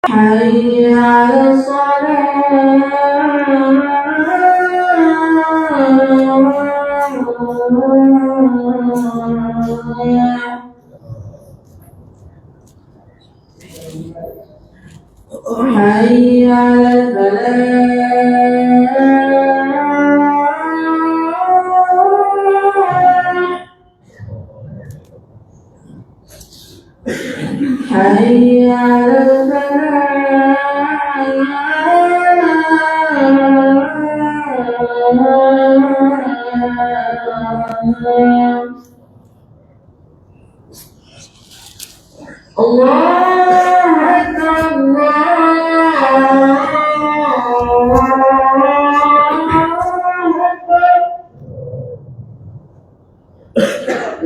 حي على الصلاة حي على الفلاح حي على الفلاح الله أكبر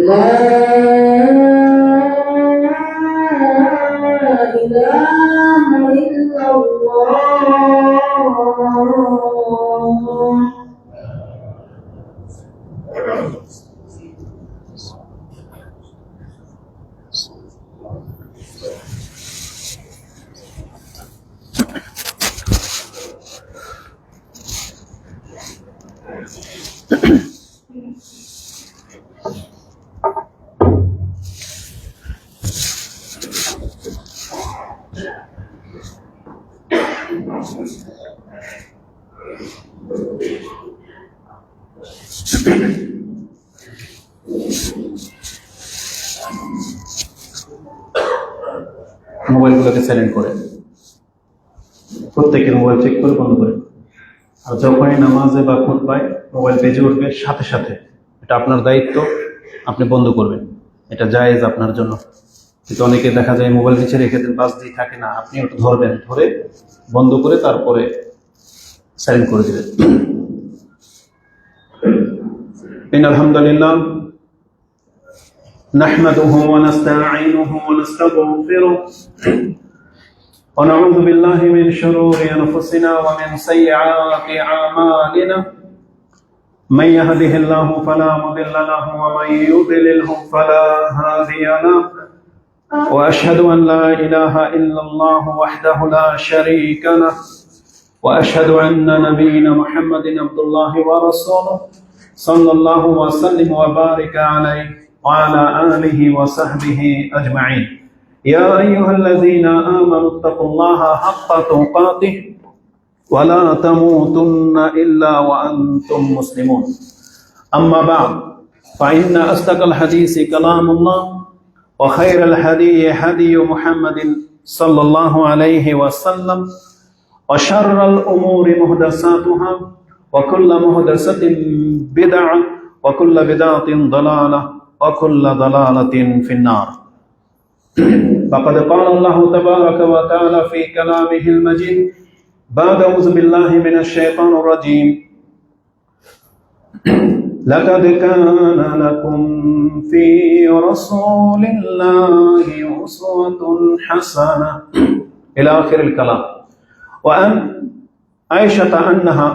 لا إله إلا الله মোবাইলগুলোকে silent করে প্রত্যেকের mobile check করে বন্ধ করে। আর যখনই নামাজে বা খুতবায় মোবাইল বেজে উঠবে সাথে সাথে এটা আপনার দায়িত্ব, আপনি বন্ধ করবেন। এটা জায়েজ আপনার জন্য। কিন্তু অনেকে দেখা যায় মোবাইল নিচে রেখে দেন, বাজতেই থাকে না, আপনি ওটা ধরবেন, ধরে বন্ধ করে তারপরে সাইলেন্ট করে দিবেন। আলহামদুলিল্লাহ نحمده ونستعينه ونستغفره ونعوذ بالله من شرور أنفسنا ومن سيئات أعمالنا من يهده الله فلا مضل له ومن يضلله فلا هادي له وأشهد أن لا إله إلا الله وحده لا شريك له وأشهد أن نبينا محمد عبد الله ورسوله صلى الله وسلم وبارك عليه وعلى آله وصحبه أجمعين. يا أيها الذين آمنوا اتقوا الله حق تقاته ولا تموتن إلا وأنتم مسلمون. أما بعد فإن أصدق الحديث كلام الله وخير الهدي هدي محمد صلى الله عليه وسلم وشر الأمور محدثاتها وكل محدثة بدعة وكل بدعة ضلالة وكل ضلالة في النار. فقد قال الله تبارك وتعالى في كلامه المجيد بعد أعوذ بالله من الشيطان الرجيم لقد كان لكم في رسول الله أسوة حسنة إلى آخر الكلام. وأن عائشة أنها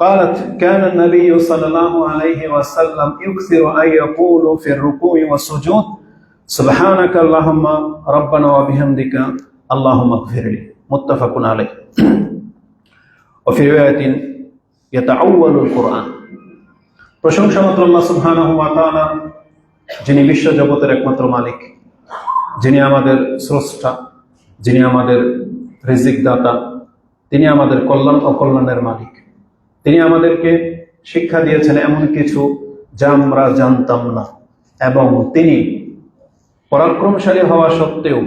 قالت كان النبي صلى الله عليه وسلم يكثر أن يقول في الركوع والسجود سبحانك اللهم ربنا وبحمدك اللهم اغفر لي. متفق عليه. وفي رواية يتعول القرآن. প্রশংসা মাত্র আল্লাহ সুবহানাহু ওয়া তাআলা, যিনি বিশ্ব জগতের একমাত্র মালিক, যিনি আমাদের স্রষ্টা, যিনি আমাদের রিজিক দাতা, তিনি আমাদের কল্যাণ অকল্যাণের মালিক। তিনি আমাদেরকে শিক্ষা দিয়েছেন এমন কিছু যা আমরা জানতাম না, এবং তিনি পরাক্রমশালী হওয়া সত্ত্বেও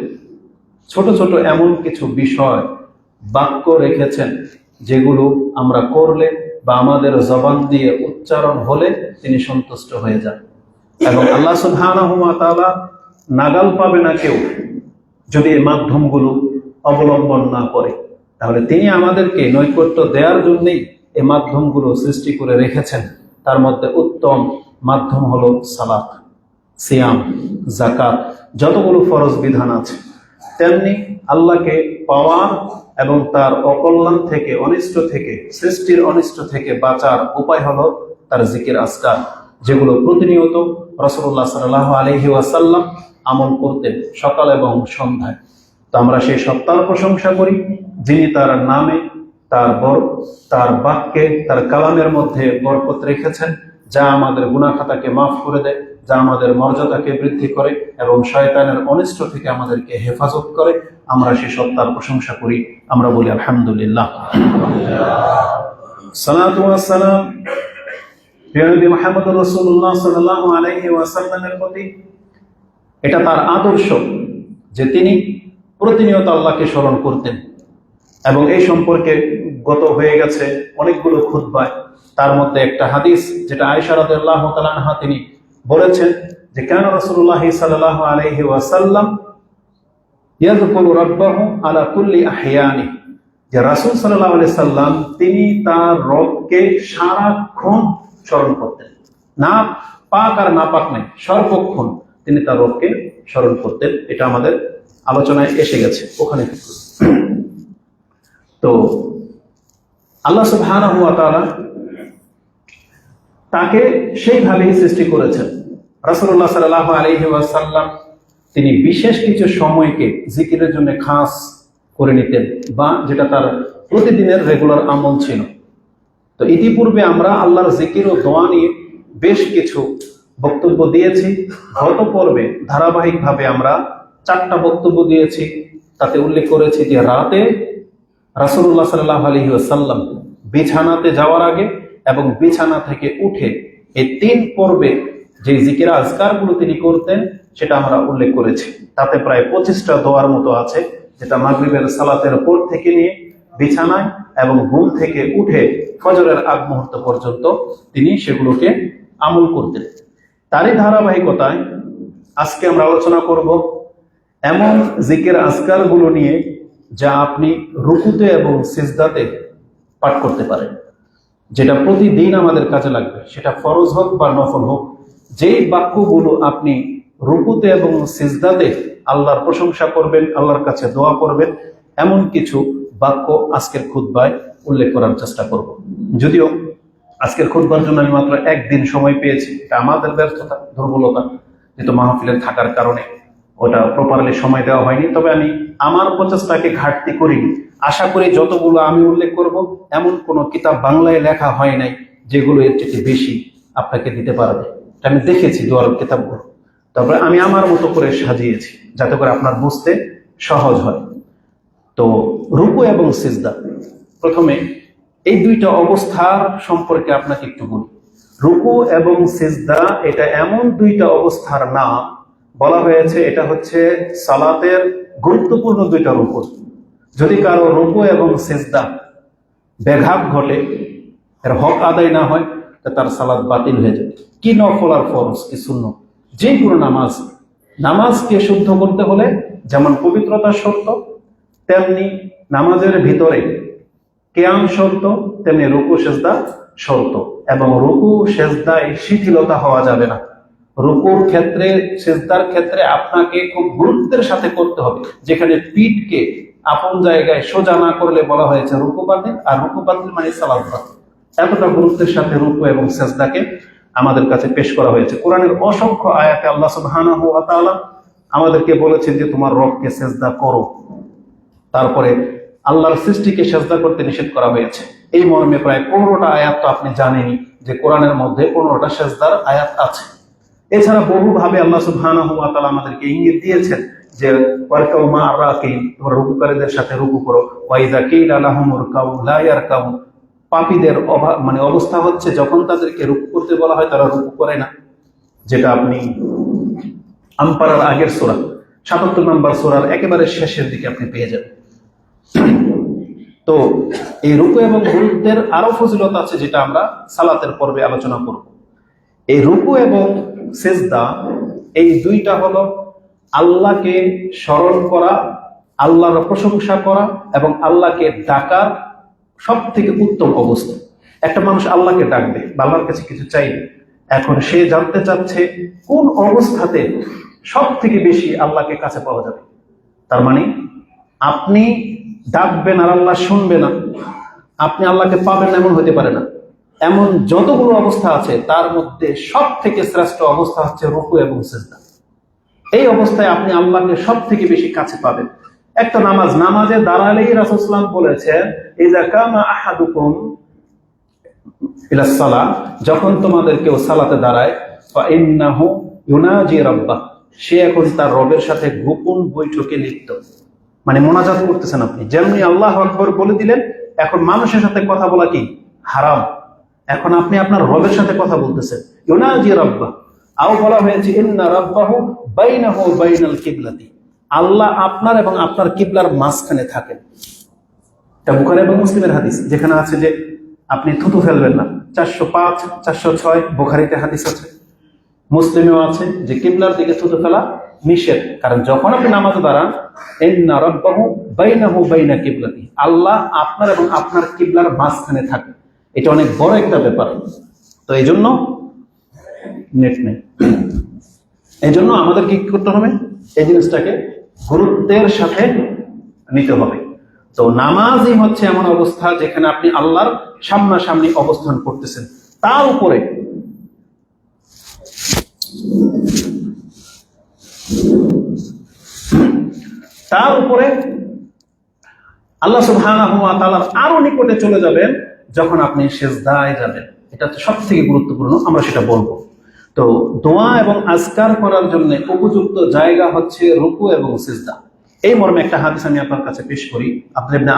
ছোট ছোট এমন কিছু বিষয় বাক্য রেখেছেন যেগুলো আমরা করলে বা আমাদের জবান দিয়ে উচ্চারণ হলে তিনি সন্তুষ্ট হয়ে যান। এবং আল্লাহ সুবহানাহু ওয়া তাআলা নাগাল পাবে না কেউ যদি এই মাধ্যমগুলো অবলম্বন না করে। তাহলে তিনি আমাদেরকে নৈকট্য দেওয়ার জন্যই এই মাধ্যমগুলো সৃষ্টি করে রেখেছেন। তার মধ্যে উত্তম মাধ্যম হলো সালাত, সিয়াম, যাকাত, যতগুলো ফরজ বিধান আছে। তেমনি আল্লাহকে পাওয়ার এবং তার অকল্যাণ থেকে, অনিষ্ট থেকে, সৃষ্টির অনিষ্ট থেকে বাঁচার উপায় হলো তার জিকির আজকার, যেগুলো প্রতিনিয়ত রাসূলুল্লাহ সাল্লাল্লাহু আলাইহি ওয়াসাল্লাম আমল করতেন সকাল এবং সন্ধ্যায়। তো আমরা সেই সত্তার প্রশংসা করি যিনি তার নামে, তার বাক্যে, তার কালামের মধ্যে বরকত রেখেছেন, যা আমাদের গুনাহ খাতাকে মাফ করে দেয়, যা আমাদের মর্যাদাকে বৃদ্ধি করে এবং শয়তানের অনিষ্ট থেকে আমাদেরকে হেফাজত করে। আমরা সেই সত্তার প্রশংসা করি, আমরা বলি আলহামদুলিল্লাহ। সালাতু ওয়াস সালাম প্রিয় নবী মুহাম্মদুর রাসূলুল্লাহ সাল্লাল্লাহু আলাইহি ওয়াসাল্লামের প্রতি। এটা তার আদর্শ যে তিনি প্রতিনিয়ত আল্লাহকে স্মরণ করতেন, এবং এই সম্পর্কে গত হয়ে গেছে অনেকগুলো খুতবায়। তার মধ্যে একটা হাদিস যেটা আয়েশা রাদিয়াল্লাহু তাআলা আনহা তিনি বলেছেন যে কানা রাসূলুল্লাহ সাল্লাল্লাহু আলাইহি ওয়াসাল্লাম ইয়াযকুরু রাব্বাহু আলা কুল্লি আহইয়ানি, যে রাসূল সাল্লাল্লাহু আলাইহি সাল্লাম তিনি তার রবকে সারাক্ষণ স্মরণ করতেন। না পাক আর না পাক নাই, সর্বক্ষণ তিনি তার রবকে স্মরণ করতেন। এটা আমাদের আলোচনায় এসে গেছে ওখানে। তো আল্লাহ সুবহানাহু ওয়া তাআলা তাকে সেইভাবেই সৃষ্টি করেছেন। রাসূলুল্লাহ সাল্লাল্লাহু আলাইহি ওয়াসাল্লাম তিনি বিশেষ কিছু সময়কে জিকিরের জন্য খাস করে নিতেন, বা যেটা তার প্রতিদিনের রেগুলার আমল ছিল। তো ইতিপূর্বে আমরা আল্লাহর জিকির ও দোয়া নিয়ে বেশ কিছু বক্তব্য দিয়েছি। গত পর্বে ধারাবাহিকভাবে আমরা 4টা বক্তব্য দিয়েছি। তাতে উল্লেখ করেছি যে রাতে রাসূলুল্লাহ সাল্লাল্লাহু আলাইহি ওয়াসাল্লাম বিছানাতে যাওয়ার আগে এবং বিছানা থেকে উঠে এই 3 পর্বে যে জিকির আজকারগুলো তিনি করতেন সেটা আমরা উল্লেখ করেছি। তাতে প্রায় 25টা দোয়ার মতো আছে, যেটা মাগরিবের সালাতের পর থেকে নিয়ে বিছানায় এবং ঘুম থেকে উঠে ফজরের আগ মুহূর্ত পর্যন্ত তিনি সেগুলোকে আমল করতেন। তারই ধারাবাহিকতায় আজকে আমরা আলোচনা করব এমন জিকির আজকারগুলো নিয়ে যা আপনি রুকুতে এবং সিজদাতে পাঠ করতে পারেন, যেটা প্রতিদিন আমাদের কাজে লাগবে, সেটা ফরজ হোক বা নফল হোক। যেই বাক্যগুলো আপনি রুকুতে এবং সিজদাতে আল্লাহর প্রশংসা করবেন, আল্লাহর কাছে দোয়া করবেন, এমন কিছু বাক্য আজকের খুতবায় উল্লেখ করার চেষ্টা করব। যদিও আজকের খুতবার জন্য আমি মাত্র 1 দিন সময় পেয়েছি, এটা আমাদের ব্যর্থতা, দুর্বলতা, যেহেতু মাহফিলে থাকার কারণে ওটা প্রপারলি সময় দেওয়া হয়নি। তবে আমি আমার প্রচেষ্টাকে ঘাটতি করিনি। আশা করি যতগুলো আমি উল্লেখ করব এমন কোনো কিতাব বাংলায় লেখা হয় নাই যেগুলো এর চেয়ে বেশি আপনাকে দিতে পারবে। আমি দেখেছি দোয়ার কিতাবগুলো, তারপরে আমি আমার মতো করে সাজিয়েছি যাতে করে আপনার বুঝতে সহজ হয়। তো রুকু এবং সিজদা, প্রথমে এই 2টা অবস্থার সম্পর্কে আপনাকে একটু বলি। রুকু এবং সিজদা এটা এমন 2টা অবস্থার নাম, বলা হয়েছে এটা হচ্ছে সালাতের গুরুত্বপূর্ণ 2টা রুকু। যদি কারো রুকু এবং সিজদা ব্যাঘাত ঘটে, এর হক আদায় না হয়, তার সালাত বাতিল হয়ে যাবে। কি নফল আর ফরজ, কি সুন্নাত, যে কোনো নামাজকে শুদ্ধ করতে হলে যেমন পবিত্রতার শর্ত, তেমনি নামাজের ভিতরে কিয়াম শর্ত, তেমনি রুকু সেজদা শর্ত। এবং রুকু সেজদায় শিথিলতা হওয়া যাবে না। রুকুর ক্ষেত্রে, সেজদার ক্ষেত্রে আপনাকে খুব গুরুত্বের সাথে করতে হবে। যেখানে পিঠকে আপন জায়গায় সোজা না করলে বলা হয়েছে রুকু বাতিল, আর রুকু বাতিল মানে সালাত বাতিল। এতটা গুরুত্বের সাথে রুকু এবং সেজদাকে আমাদের কাছে পেশ করা হয়েছে। কোরআনের অসংখ্য আয়াতে আল্লাহ সুবহানাহু ওয়া তাআলা আমাদেরকে বলেছেন যে তোমার রবকে সেজদা করো। তারপরে আল্লাহর সৃষ্টিকে সেজদা করতে নিষেধ করা হয়েছে। এই মর্মে প্রায় 15টা আয়াত তো আপনি জানেনই যে কোরআনের মধ্যে 15টা সেজদার আয়াত আছে। এছাড়া বহুভাবে আল্লাহ সুবহানাহু ওয়া তাআলা আমাদেরকে ইঙ্গিত দিয়েছেন যে ওয়ারকাউ মা'আর রাকিন, তোমরা রুকুকারীদের সাথে রুকু করো। ওয়া ইযা কিলা লাহুম উরকাউ লা ইয়ারকাউ, পাপীদের অবস্থা হচ্ছে যখন তাদেরকে রুকু করতে বলা হয় তারা রুকু করে না। যেটা আপনি আম্পারার আগের সূরা ৭৭ নম্বর সূরার একেবারে শেষের দিকে আপনি পেয়ে যাবেন। তো এই রুকু এবং গুরুত্বের আরো ফজিলত আছে, যেটা আমরা সালাতের পর্বে আলোচনা করব। এই রুকু এবং সিজদা এই 2টা হলো আল্লাহকে স্মরণ করা, আল্লাহর প্রশংসা করা এবং আল্লাহকে ডাকার সব থেকে উত্তম অবস্থা। একটা মানুষ আল্লাহকে ডাকবে, আল্লাহর কাছে কিছু চাইবে, এখন সে জানতে চাচ্ছে কোন অবস্থাতে সব থেকে বেশি আল্লাহকে কাছে পাওয়া যাবে। তার মানে আপনি ডাকবেন আর আল্লাহ শুনবে না, আপনি আল্লাহকে পাবেন এমন হতে পারে না। এমন যতগুলো অবস্থা আছে তার মধ্যে সব থেকে শ্রেষ্ঠ অবস্থা হচ্ছে রুকু এবং সিজদা। এই অবস্থায় আপনি আল্লাহকে সব থেকে বেশি কাছে পাবেন। একটা নামাজে দাঁড়ালেই রাসূল সাল্লাল্লাহু আলাইহি ওয়াসাল্লাম বলেছেন, ইযা কামা আহাদুকুম ইলা সালাহ, যখন তোমাদের কেউ সালাতে দাঁড়ায়, ফা ইন্নাহু ইউনাজি রাব্বাহ, সে এখন তার রবের সাথে গোপন বৈঠকে লিপ্ত। মানে মোনাজাত করতেছেন আপনি, যেমনি আল্লাহু আকবার বলে দিলেন, এখন মানুষের সাথে কথা বলা কি হারাম, এখন আপনি আপনার রবের সাথে কথা বলতেছেন, ইউনাজি রাব্বাহ। আও বলা হয়েছে ইন্না রাব্বাহু বাইনাহু ওয়া বাইনাল কিবলাতি, আল্লাহ আপনার এবং আপনার কিবলার মাঝখানে থাকেন। এটা বুখারী এবং মুসলিমের হাদিস, যেখানে আছে যে আপনি থুতু ফেলবেন না। 405 406 বুখারীতে হাদিস আছে, মুসলিমেও আছে যে কিবলার দিকে থুতু ফেলা নিষেধ। কারণ যখন আপনি নামাজে দাঁড়ান, ইন্না রাব্বাহু বাইনাহু বাইনা কিবলাতি, আল্লাহ আপনার এবং আপনার কিবলার মাঝখানে থাকে। এটা অনেক বড় একটা ব্যাপার। তো এই জন্য নেট নেই, এই জন্য আমাদের কি করতে হবে, এই জিনিসটাকে গুরুত্বের সাথে নিতে হবে। তো নামাজই হচ্ছে এমন অবস্থা যেখানে আপনি আল্লাহর সামনাসামনি অবস্থান করতেছেন। তার উপরে আল্লাহ সুবহানাহু ওয়া তাআলার আরো নিকটে চলে যাবেন যখন আপনি সিজদায় যাবেন। এটা হচ্ছে সবথেকে গুরুত্বপূর্ণ, আমরা সেটা বলবো। তো দোয়া এবং আজকার করার জন্য উপযুক্ত জায়গা হচ্ছে রুকু এবং সিজদা। এই মর্মে একটা হাদিস আমি আপনার কাছে পেশ করি। আব্দুল্লাহ ইবনে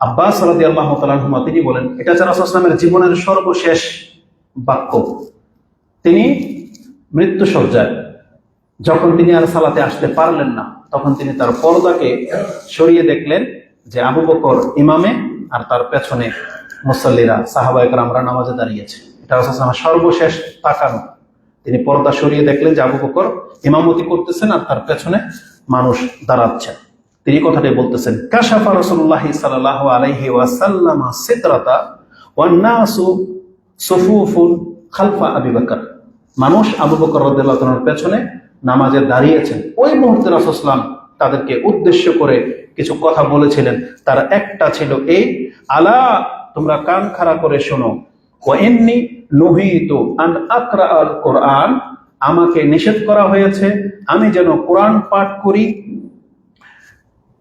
আব্বাস রাদিয়াল্লাহু তাআলা আনহুমা তিনি বলেন, এটা হচ্ছে রাসূল সাল্লাল্লাহু আলাইহি ওয়াসাল্লামের জীবনের সর্বশেষ বাক্য। তিনি মৃত্যুসজ্জায়, যখন তিনি আর সালাতে আসতে পারলেন না, তখন তিনি তার পর্দাকে সরিয়ে দেখলেন যে আবু বকর ইমামে আর তার পেছনে মুসাল্লিরা সাহাবায়ে কেরামরা নামাজে দাঁড়িয়েছে। এটা রাসূল সাল্লাল্লাহু আলাইহি ওয়াসাল্লামের সর্বশেষ তাকানো। তিনি পর্দা সরিয়ে দেখলেন যে আবু বকর ইমামতি করতেছেন আর তার পেছনে মানুষ দাঁড়াচ্ছে। তিনি কথাটি বলতেছেন, কাশাফা রাসূলুল্লাহ সাল্লাল্লাহু আলাইহি ওয়াসাল্লাম সিতরাতা ওয়ান নাসু সুফুফুন খালফা আবি বকর, মানুষ আবু বকর রাদিয়াল্লাহু তাআলার পেছনে নামাজে দাঁড়িয়েছেন। ওই মুহূর্তে রাসূল সাল্লাল্লাহু আলাইহি ওয়াসাল্লাম তাদেরকে উদ্দেশ্য করে কিছু কথা বলেছিলেন। তার একটা ছিল এই, আলা, তোমরা কান খাড়া করে শোনো, ওয়া ইন্নী নুহিতু আন আকরা আল কোরআন, আমাকে নিষেধ করা হয়েছে আমি যেন কোরআন পাঠ করি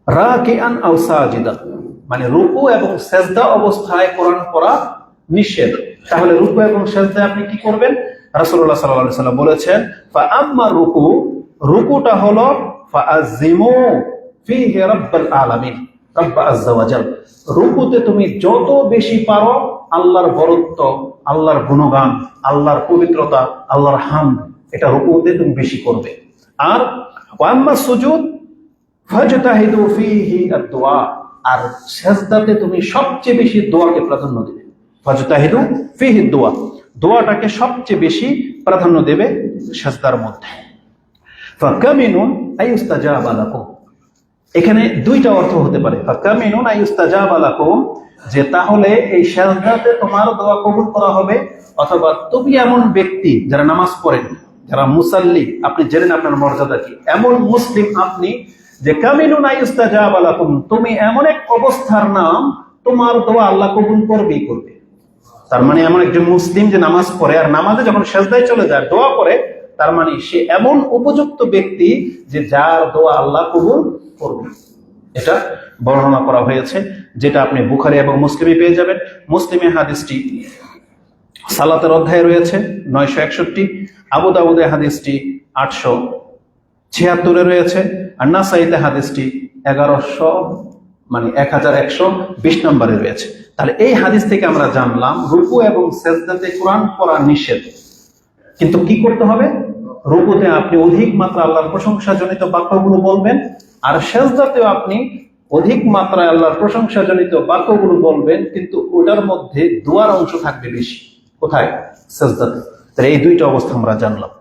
রাকিআন আও সাজিদা, মানে রুকু এবং সিজদা অবস্থায় কোরআন পড়া নিষেধ। তাহলে রুকু এবং সিজদায় আপনি কি করবেন? রাসূলুল্লাহ সাল্লাল্লাহু আলাইহি ওয়াসাল্লাম বলেছেন, ফা আম্মা রুকু, রুকুটা হলো ফাআযিমু ফিহি রাব্বাল আলামিন, রব্ব আযজা ওয়া জাল, রুকুতে তুমি যত বেশি পারো আল্লাহর বরত্ব, আল্লাহর গুণগান, আল্লাহর পবিত্রতা, আল্লাহর হামদ, এটা রুকুতে তুমি বেশি করবে। আর ওয়া আম্মা সুজুদ ফাজতাহিদু ফিহি আদ-দুআ, আর সিজদাতে তুমি সবচেয়ে বেশি দোয়াকে প্রাধান্য দেবে। ফাজতাহিদু ফিহি আদ-দুআ, দোয়াটাকে সবচেয়ে বেশি প্রাধান্য দেবে সিজদার মধ্যে। ফাকামিনুন আইয়ুস্তাজাবা লাকুম, এখানে দুইটা অর্থ হতে পারে। ফাকামিনুন আইয়ুস্তাজাবা লাকুম, যে তাহলে এই সিজদাতে তোমার দোয়া কবুল করা হবে, অথবা তুমি এমন ব্যক্তি যারা নামাজ পড়েন, যারা মুসাল্লি, আপনি জেনেন আপনার মর্যাদা কি, এমন মুসলিম আপনি যে কামিনুন আইয়ুস্তাজাবা লাকুম, তুমি এমন এক অবস্থার নাম, তোমার দোয়া আল্লাহ কবুল করবেই করবে। তার মানে এমন একজন মুসলিম যে নামাজ পড়ে আর নামাজে যখন সিজদায় চলে যায় দোয়া করে, তার মানে সে এমন উপযুক্ত ব্যক্তি যে যার দোয়া আল্লাহ কবুল করবে। এটা বর্ণনা করা হয়েছে, যেটা আপনি বুখারী এবং মুসলিমে পেয়ে যাবেন। মুসলিমে হাদিসটি সালাতের অধ্যায়ে রয়েছে 961, আবু দাউদে হাদিসটি 876 রয়েছে, আর নাসাইতে হাদিসটি 1120 নম্বরে রয়েছে। তাহলে এই হাদিস থেকে আমরা জানলাম রুকু এবং সিজদাতে কোরআন পড়া নিষেধ, কিন্তু কি করতে হবে? রুকুতে আপনি অধিক মাত্রা আল্লাহর প্রশংসাজনিত বাক্যগুলো বলবেন, আর সিজদাতেও আপনি অধিক মাত্রায় আল্লাহর প্রশংসাজনিত বাক্যগুলো বলবেন, কিন্তু ওটার মধ্যে দোয়ার অংশ থাকবে বেশি। কোথায়? সিজদাতে। তাহলে এই দুইটা অবস্থা আমরা জানলাম।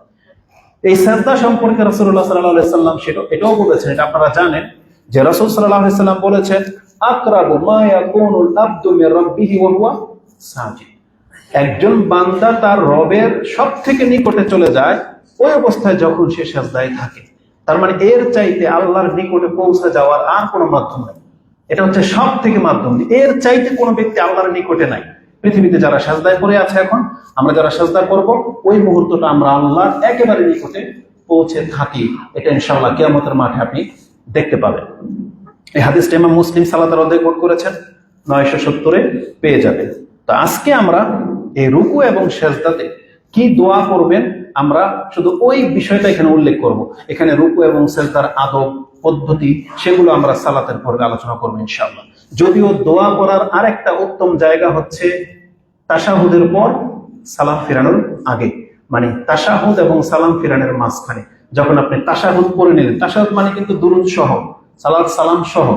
এই সিজদা সম্পর্কে রাসূলুল্লাহ সাল্লাল্লাহু আলাইহি ওয়াসাল্লাম এটাও বলেছেন, এটা আপনারা জানেন যে রাসূল সাল্লাল্লাহু আলাইহি ওয়াসাল্লাম বলেছেন, আকরাবু মা ইয়াকুনুল আবদু মির রাব্বিহি ওয়া হুয়া সাজিদ, একজন বান্দা তার রবের সবথেকে নিকটে চলে যায় ওই অবস্থায় যখন সে সিজদায় থাকে। তার মানে এর চাইতে আল্লাহর নিকটে পৌঁছে যাওয়ার আর কোনো মাধ্যম নেই। এটা হচ্ছে সব থেকে মাধ্যম, এর চাইতে কোনো ব্যক্তি আল্লাহর নিকটে নাই। পৃথিবীতে যারা সিজদায় পড়ে আছে, এখন আমরা যারা সিজদা করব, ওই মুহূর্তটা আমরা আল্লাহর একেবারে নিকটে পৌঁছে থাকি। এটা ইনশাআল্লাহ কিয়ামতের মাঠে আপনি দেখতে পাবেন। এই হাদিসটা ইমাম মুসলিম সালাতের অধ্যায়ে কোট করেছেন, 970-এ পেয়ে যাবেন। তো আজকে আমরা এই রুকু এবং সেজদাতে কি দোয়া করবেন আমরা শুধু ওই বিষয়টা এখানে উল্লেখ করব। এখানে রুকু এবং সেজদার আদব পদ্ধতি সেগুলো আমরা সালাতের পর্বে আলোচনা করবো ইনশাআল্লাহ। যদিও দোয়া করার আরেকটা উত্তম জায়গা হচ্ছে তাশাহুদের পর সালাম ফিরানোর আগে, মানে তাশাহুদ এবং সালাম ফিরানোর মাঝখানে যখন আপনি তাশাহুদ পড়ে নিলেন, তাশাহুদ মানে কিন্তু দুরূদ সহ সালাত সালাম সহ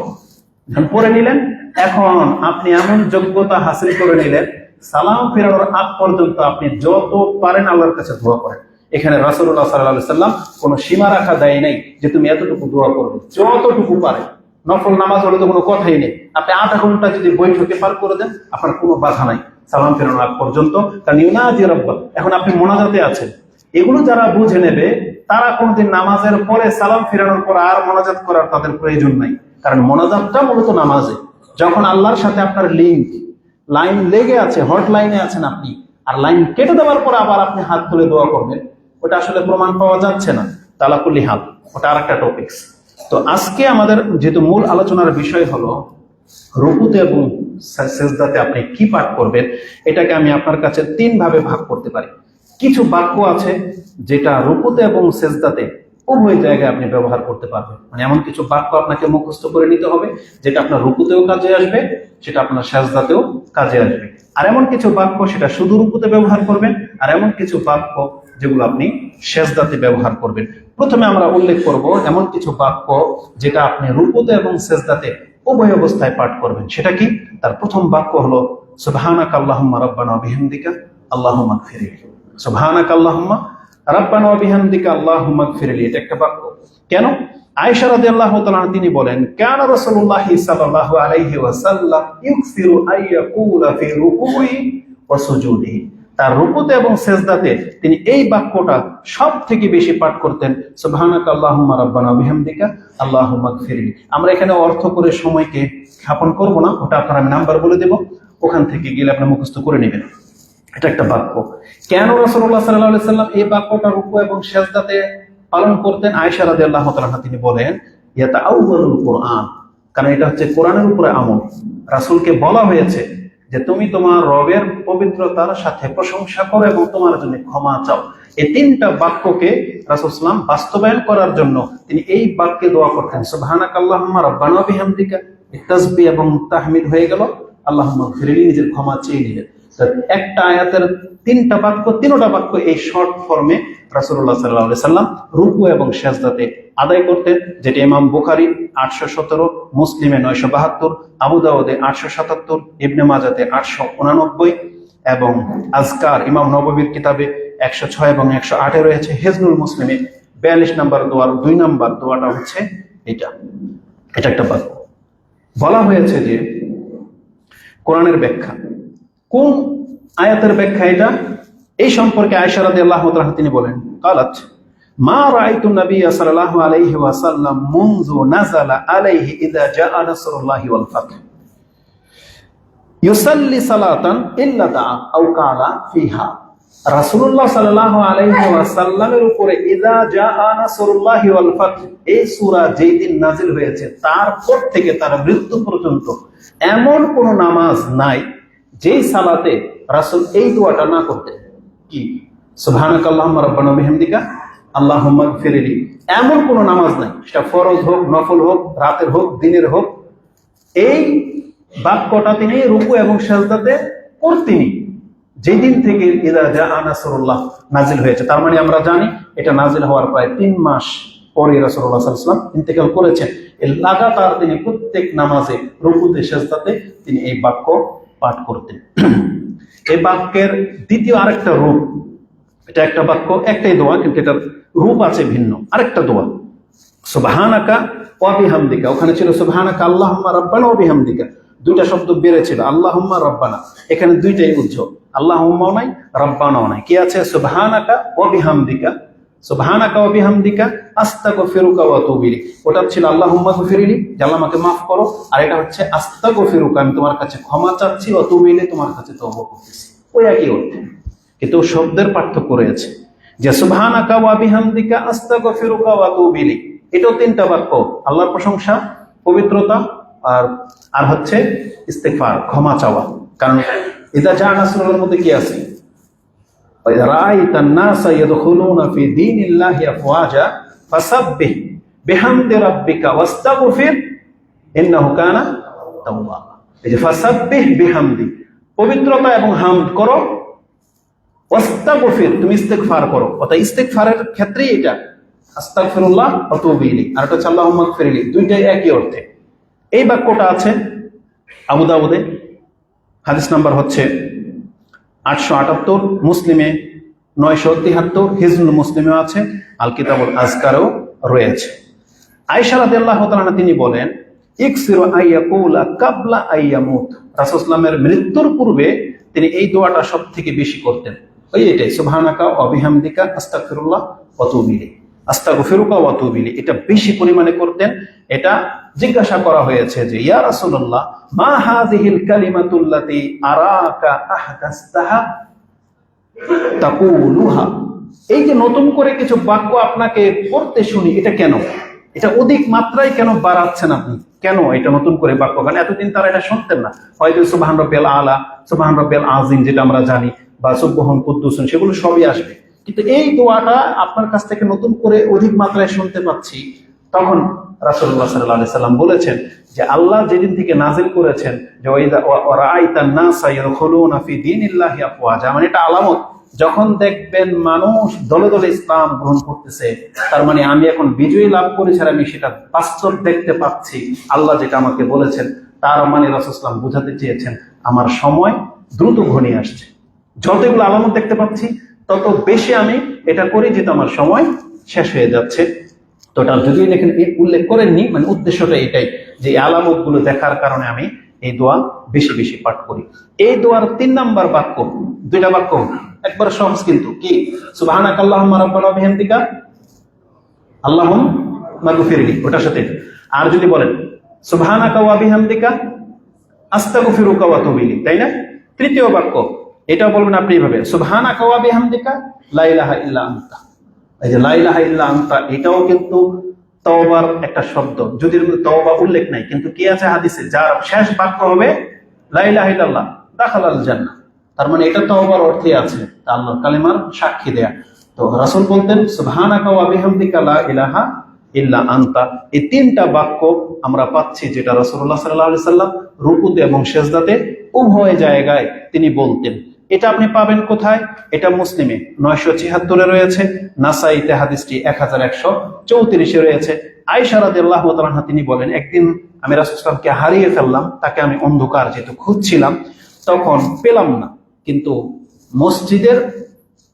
পড়ে নিলেন, এখন আপনি এমন যোগ্যতা হাসিল করে নিলেন সালাম ফেরানোর আগ পর্যন্ত আপনি যত পারেন আল্লাহর কাছে দোয়া করেন। এখানে রাসূলুল্লাহ সাল্লাল্লাহু আলাইহি সাল্লাম কোনো সীমা রাখা দেয় নাই যে তুমি এতটুকু দোয়া করবে, যতটুকু পারেন। নফল নামাজ হলে তো কোনো কথাই নেই, আপনি 8 ঘন্টা যদি বৈঠকে পার করে দেন আপনার কোনো বাধা নাই সালাম ফেরানোর আগ পর্যন্ত, কারণ ইউনাজি রাব্বা, এখন আপনি মোনাজাতে আছেন। এগুলো যারা বুঝে নেবে তারা কোনদিন নামাজের পরে সালাম ফেরানোর পর আর মোনাজাত করার তাদের প্রয়োজন নাই, কারণ মোনাজাতটা মূলত নামাজে যখন আল্লাহর সাথে আপনার লাইন লেগে আছে, হট লাইনে আছেন আপনি, আর লাইন কেটে দেওয়ার পর আবার আপনি হাত তুলে দোয়া করবেন, ওটা আসলে প্রমাণ পাওয়া যাচ্ছে না। তালাকুলি হাল ওটা আর একটা টপিকস। তো আজকে আমাদের যেহেতু মূল আলোচনার বিষয় হলো রুকুতে এবং সেজদাতে আপনি কি পাঠ করবেন, এটাকে আমি আপনার কাছে 3 ভাবে ভাগ করতে পারি। কিছু বাক্য আছে যেটা রুকুতে এবং সেজদাতে উভয় জায়গায় আপনি ব্যবহার করতে পারবেন, মানে এমন কিছু বাক্য আপনাকে মুখস্থ করে নিতে হবে যেটা আপনার রুকুতেও কাজে আসবে, সেটা আপনার সেজদাতেও কাজে আসবে। আর এমন কিছু বাক্য সেটা শুধু রুকুতে ব্যবহার করবেন, আর এমন কিছু বাক্য যেগুলো আপনি সেজদাতে ব্যবহার করবেন। প্রথমে আমরা উল্লেখ করব এমন কিছু বাক্য যেটা আপনি রুকুতে এবং সেজদাতে উভয় অবস্থায় পাঠ করবেন। সেটা কি? তার প্রথম বাক্য হলো সুবহানাকা আল্লাহুম্মা রাব্বানা ওয়া বিহামদিকা আল্লাহুম্মা গফিরলি। সুবহানাকা আল্লাহুম্মা রাব্বানা ওয়া বিহামদিকা আল্লাহুম্মা গফিরলি, এটা একটা বাক্য। কেন? আয়েশা রাদিয়াল্লাহু তাআলা তিনি বলেন, কানা রাসূলুল্লাহ সাল্লাল্লাহু আলাইহি ওয়াসাল্লাম ইউকসিরু আইয়াকুলা ফি রুকুই ওয়া সুজুদিহি। তার রুকুতে এবং সেজদাতে তিনি এই বাক্যটা সব থেকে বেশি পাঠ করতেন, সুবহানাকা আল্লাহুম্মা রাব্বানা ওয়া বিহামদিকা আল্লাহুম্মা গফিরলি। আমরা এখানে অর্থ করে সময়কে ক্ষেপণ করব না, ওটা আপনার আমি নাম্বার বলে দেব, ওখান থেকে গেলে আপনি মুখস্থ করে নেবেন। এটা একটা বাক্য। কেন রাসূলুল্লাহ সাল্লাল্লাহু আলাইহি সাল্লাম এই বাক্যটা রুকু এবং সেজদাতে পালন করতেন? আয়েশা রাদিয়াল্লাহু তাআলা তিনি বলেন, ইয়াতাআউয়ালুল কুরআন, কারণ এটা হচ্ছে কোরআনের উপরে আমল। রাসূলকে বলা হয়েছে যে তুমি তোমার রবের পবিত্রতার সাথে প্রশংসা করো এবং তোমার জন্য ক্ষমা চাও। এই 3টা বাক্যকে রাসূল সাল্লাল্লাহু আলাইহি বাস্তবায়ন করার জন্য তিনি এই বাক্যে দোয়া করতেন, সুবহানাকা আল্লাহুম্মা রাব্বানা ওয়া বিহামদিকা। তাসবিহ এবং তাহমিদ হয়ে গেল, আল্লাহুম্মা গফিরলি নিজের ক্ষমা চেয়ে নিলেন। একটা আয়াতের 3টা বাক্য, 3টা বাক্য এই শর্ট ফর্মে রাসূলুল্লাহ সাল্লাল্লাহু আলাইহি সাল্লাম রুকু এবং সেজদাতে আদায় করতেন, যেটা ইমাম বুখারী 817, মুসলিমে 972, আবু দাউদে 877, ইবনে মাজাতে 889 এবং আজকার ইমাম নববীর কিতাবে 106 এবং 108 রয়েছে। হিজনুল মুসলিমে 42 নম্বর দোয়ার 2 নম্বর দোয়াটা হচ্ছে এটা একটা বাক্য। বলা হয়েছে যে কোরআনের ব্যাখ্যা, কোন আয়াতের ব্যাখ্যা এটা, এই সম্পর্কে আয়েশা রাদিয়াল্লাহু তাআলা তিনি বলেন, قالت ما رأيت النبي صلى الله عليه وسلم منذ نزل عليه إذا جاء نصر الله والفتح يصلي صلاة إلا دعا أو قال فيها। রাসূলুল্লাহ সাল্লাল্লাহু আলাইহি ওয়াসাল্লামের উপরে ইযা জাআ নাসরুল্লাহি ওয়াল ফাতহ এই সূরা যেই দিন নাযিল হয়েছে তারপর থেকে তার মৃত্যু পর্যন্ত এমন কোন নামাজ নাই যেই সালাতে রাসূল এই দোয়াটা না করতেন। কি? সুবহানাকা আল্লাহুম্মা রাব্বানা ওয়া বিহামদিকা আল্লাহুম্মা গফিরলি। এমন কোন নামাজ নাই, সেটা ফরজ হোক, নফল হোক, রাতের হোক, দিনের হোক, এই বাক্যটা তিনি রুকু এবং সিজদাতে করতেনই যেদিন থেকে ইযা জাআ নাসরুল্লাহ নাযিল হয়েছে। তার মানে আমরা জানি এটা নাযিল হওয়ার প্রায় 3 মাস পরে রাসূলুল্লাহ সাল্লাল্লাহু আলাইহি ওয়াসাল্লাম ইন্তেকাল করেছেন। এই লাগাতার তিনি প্রত্যেক নামাজে রুকুতে সিজদাতে তিনি এই বাক্য পাঠ করতেন। এই বাক্যের দ্বিতীয় আরেকটা রূপ, এটা একটা বাক্য, একটাই দোয়া, কিন্তু এটার রূপ আছে ভিন্ন। আরেকটা দোয়া সুবহানাকা ওয়া বিহামদিকা, ওখানে ছিল সুবহানাকা আল্লাহুম্মা রাব্বানা ওয়া বিহামদিকা, 2টা শব্দ বেড়েছিল, আল্লাহুম্মা রাব্বানা, এখানে 2টাই উজ্জ্বল, আল্লাহুম্মাও নাই রাব্বানাও নাই। কি আছে? সুবহানাকা ওয়া বিহামদিকা, সুবহানাকা ওয়া বিহামদিকা আস্তাগফিরুকা ওয়া আতুবু ইলাইক। ওটা ছিল আল্লাহুম্মা গফিরলি, আল্লাহ আমাকে মাফ করো, আর এটা হচ্ছে আস্তাগফিরুকা, আমি তোমার কাছে ক্ষমা চাচ্ছি, ওয়া আতুবু ইলাইক, তোমার কাছে তওবা করতেছি। ওই একই অর্থ, কিন্তু শব্দের পার্থক্য রয়েছে। যে সুবহানাকা ওয়া বিহামদিকা আস্তাগফিরুকা ওয়া আতুবু ইলাইক, এটাও 3টা বাক্য, আল্লাহর প্রশংসা, পবিত্রতা, আর আর হচ্ছে ইস্তেগফার, ক্ষমা চাওয়া। কারণ ইদা জাআ নাসরুল্লাহর মধ্যে কি আছে? ওয়া রাআইতান নাসা ইয়াদখুলুনা ফি দীনিল্লাহি আফওয়াজা ফাসাব্বিহ বিহামদি রাব্বিকা ওয়াস্তাগফির ইন্নাহু কানা তাওয়াবা। এই যে ফাসাব্বিহ বিহামদি, পবিত্রতা এবং হামদ করো, ওয়াস্তাগফির তুমি ইস্তেগফার করো। অর্থাৎ ইস্তেগফারের ক্ষেত্রেই এটা আস্তাগফিরুল্লাহ ওয়া আতুবু ইলাইহি, আর এটা হচ্ছে আল্লাহুম্মা গফিরলি, দুইটাই একই অর্থে। এই বাক্যটা আছে আবু দাউদে, হাদিস নাম্বার হচ্ছে 878, মুসলিমে 973, হিজনুল মুসলিমেও আছে, আল কিতাবুল আজকারেও রয়েছে। আয়েশা রাদিয়াল্লাহু তাআলা তিনি বলেন, ইকসিরু আইয়াকুলা কাবলা আইয়ামুত, রাসূল সাল্লাল্লাহু আলাইহি মৃত্যুর পূর্বে তিনি এই দোয়াটা সব থেকে বেশি করতেন। ওই এটাই সুবহানাকা ওয়া বিহামদিকা আস্তাগফিরুল্লাহ ওয়া আতুবু ইলাইহি, আস্তাগফিরুকা ওয়া আতুবু ইলাইহি, এটা বেশি পরিমাণে করতেন। এটা জিজ্ঞাসা করা হয়েছে যে ইয়া রাসূলুল্লাহ মা হাযিহিল কালিমাতুল্লাতী আরাকা আহদাসতাহা তাকুলুহা, এই যে নতুন করে কিছু বাক্য আপনাকে পড়তে শুনি, এটা কেন? এটা অধিক মাত্রায় কেন বাড়াচ্ছেন আপনি? কেন এটা নতুন করে বাক্য? কারণ এতদিন তারা এটা শুনতেন না। হয়তো সুবহান রাব্বিয়াল আলা, সুবহান রাব্বিয়াল আযীম যেটা আমরা জানি, বা সুবহান কুদ্দুসুন, সেগুলো সবই আসবে, কিন্তু এই দোয়াটা আপনার কাছ থেকে নতুন করে অধিক মাত্রায় শুনতে পাচ্ছি। তখন রাসূলুল্লাহ সাল্লাল্লাহু আলাইহি সাল্লাম বলেছেন যে আল্লাহ যেদিন থেকে নাজিল করেছেন যে ওয়া রাআইতান নাসা ইয়াদখুলুনা ফি দীনিল্লাহি আফওয়াজা, মানে এটা আলামত, যখন দেখবেন মানুষ দলে দলে ইসলাম গ্রহণ করতেছে, তার মানে আমি এখন বিজয়ী লাভ করেছি, আর আমি সেটা বাস্তব দেখতে পাচ্ছি, আল্লাহ যেটা আমাকে বলেছেন, তার মানে রাসূল সাল্লাল্লাহু আলাইহি সাল্লাম বোঝাতে চেয়েছেন আমার সময় দ্রুত ঘনিয়ে আসছে। যত এগুলো আলামত দেখতে পাচ্ছি, তত বেশি আমি এটা করি, যেটা আমার সময় শেষ হয়ে যাচ্ছে। তো এটা যদিও এখানে উল্লেখ করেননি, মানে উদ্দেশ্যটা এটাই যে আলামত গুলো দেখার কারণে আমি এই দোয়া বেশি বেশি পাঠ করি। এই দোয়ার 3 নাম্বার বাক্য, দুইটা বাক্য, একবার সহজ কিন্তু কি, সুবহানাকা আল্লাহুম্মা রাব্বানা ওয়া বিহামদিকা আল্লাহুম্মা গফিরলি, ওটার সাথে। আর যদি বলেন সুবহানাকা ওয়া বিহামদিকা আস্তাগফিরুকা ওয়া আতুবু ইলাইক, তাই না? তৃতীয় বাক্য এটাও বলবেন আপনি এইভাবে, সুবহানাকা ওয়া বিহামদিকা লা ইলাহা ইল্লা আনতা। এই যে লা ইলাহা ইল্লা আনতা, এটাও কিন্তু তওবার একটা শব্দ, যদিও তওবা উল্লেখ নাই, কিন্তু কি আছে হাদিসে, যার শেষ বাক্য হবে লা ইলাহা ইল্লাল্লাহ দাখালাল জান্নাহ, তার মানে এটা তওবার অর্থে আছে, তা আল্লাহর কালিমার সাক্ষী দেয়া। তো রাসূল বলতেন সুবহানাকা ওয়া বিহামদিকা লা ইলাহা ইল্লা আনতা। এই 3টা বাক্য আমরা পাচ্ছি, যেটা রাসূলুল্লাহ সাল্লাল্লাহু আলাইহি সাল্লাম রুকুতে এবং সিজদাতে উভয় জায়গায় তিনি বলতেন। এটা আপনি পাবেন কোথায়? এটা মুসলিমে 976 রয়েছে, নাসাইতে হাদিসটি 1134 রয়েছে। আয়েশা রাদিয়াল্লাহু তাআলা আনহা তিনি বলেন, একদিন আমি রাসূল সাল্লাল্লাহু আলাইহি সাল্লামকে হারিয়ে ফেললাম, তাকে আমি অন্ধকার যেহেতু খুঁজছিলাম, তখন পেলাম না, কিন্তু মসজিদের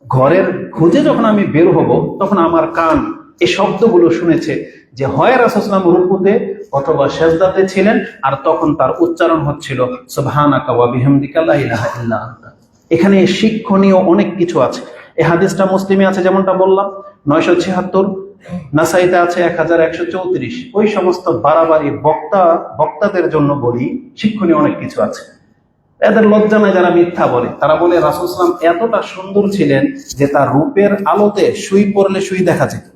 ঘরের খুঁজে যখন আমি বের হব, তখন আমার কান এই শব্দগুলো শুনেছে যে হয় রাসূল সাল্লাল্লাহু আলাইহি ওয়াসাল্লাম রুকুতে অথবা সিজদাতে ছিলেন, আর তখন তার উচ্চারণ হচ্ছিল সুবহানাকা ওয়া বিহামদিকা লা ইলাহা ইল্লা আনতা। এখানে শিক্ষণীয় অনেক কিছু আছে। এই হাদিসটা মুসলিমে আছে, যেমনটা বললাম 976, নাসাইতে আছে 1134। ওই সমস্ত বাড়াবাড়ি বক্তাদের জন্য বলি, শিক্ষণীয় অনেক কিছু আছে। এদের লজ্জা নাই যারা মিথ্যা বলে, তারা বলে রাসূল সাল্লাল্লাহু আলাইহি ওয়াসাল্লাম এতটা সুন্দর ছিলেন যে তার রূপের আলোতে সুই পড়লে সুই দেখা যেত।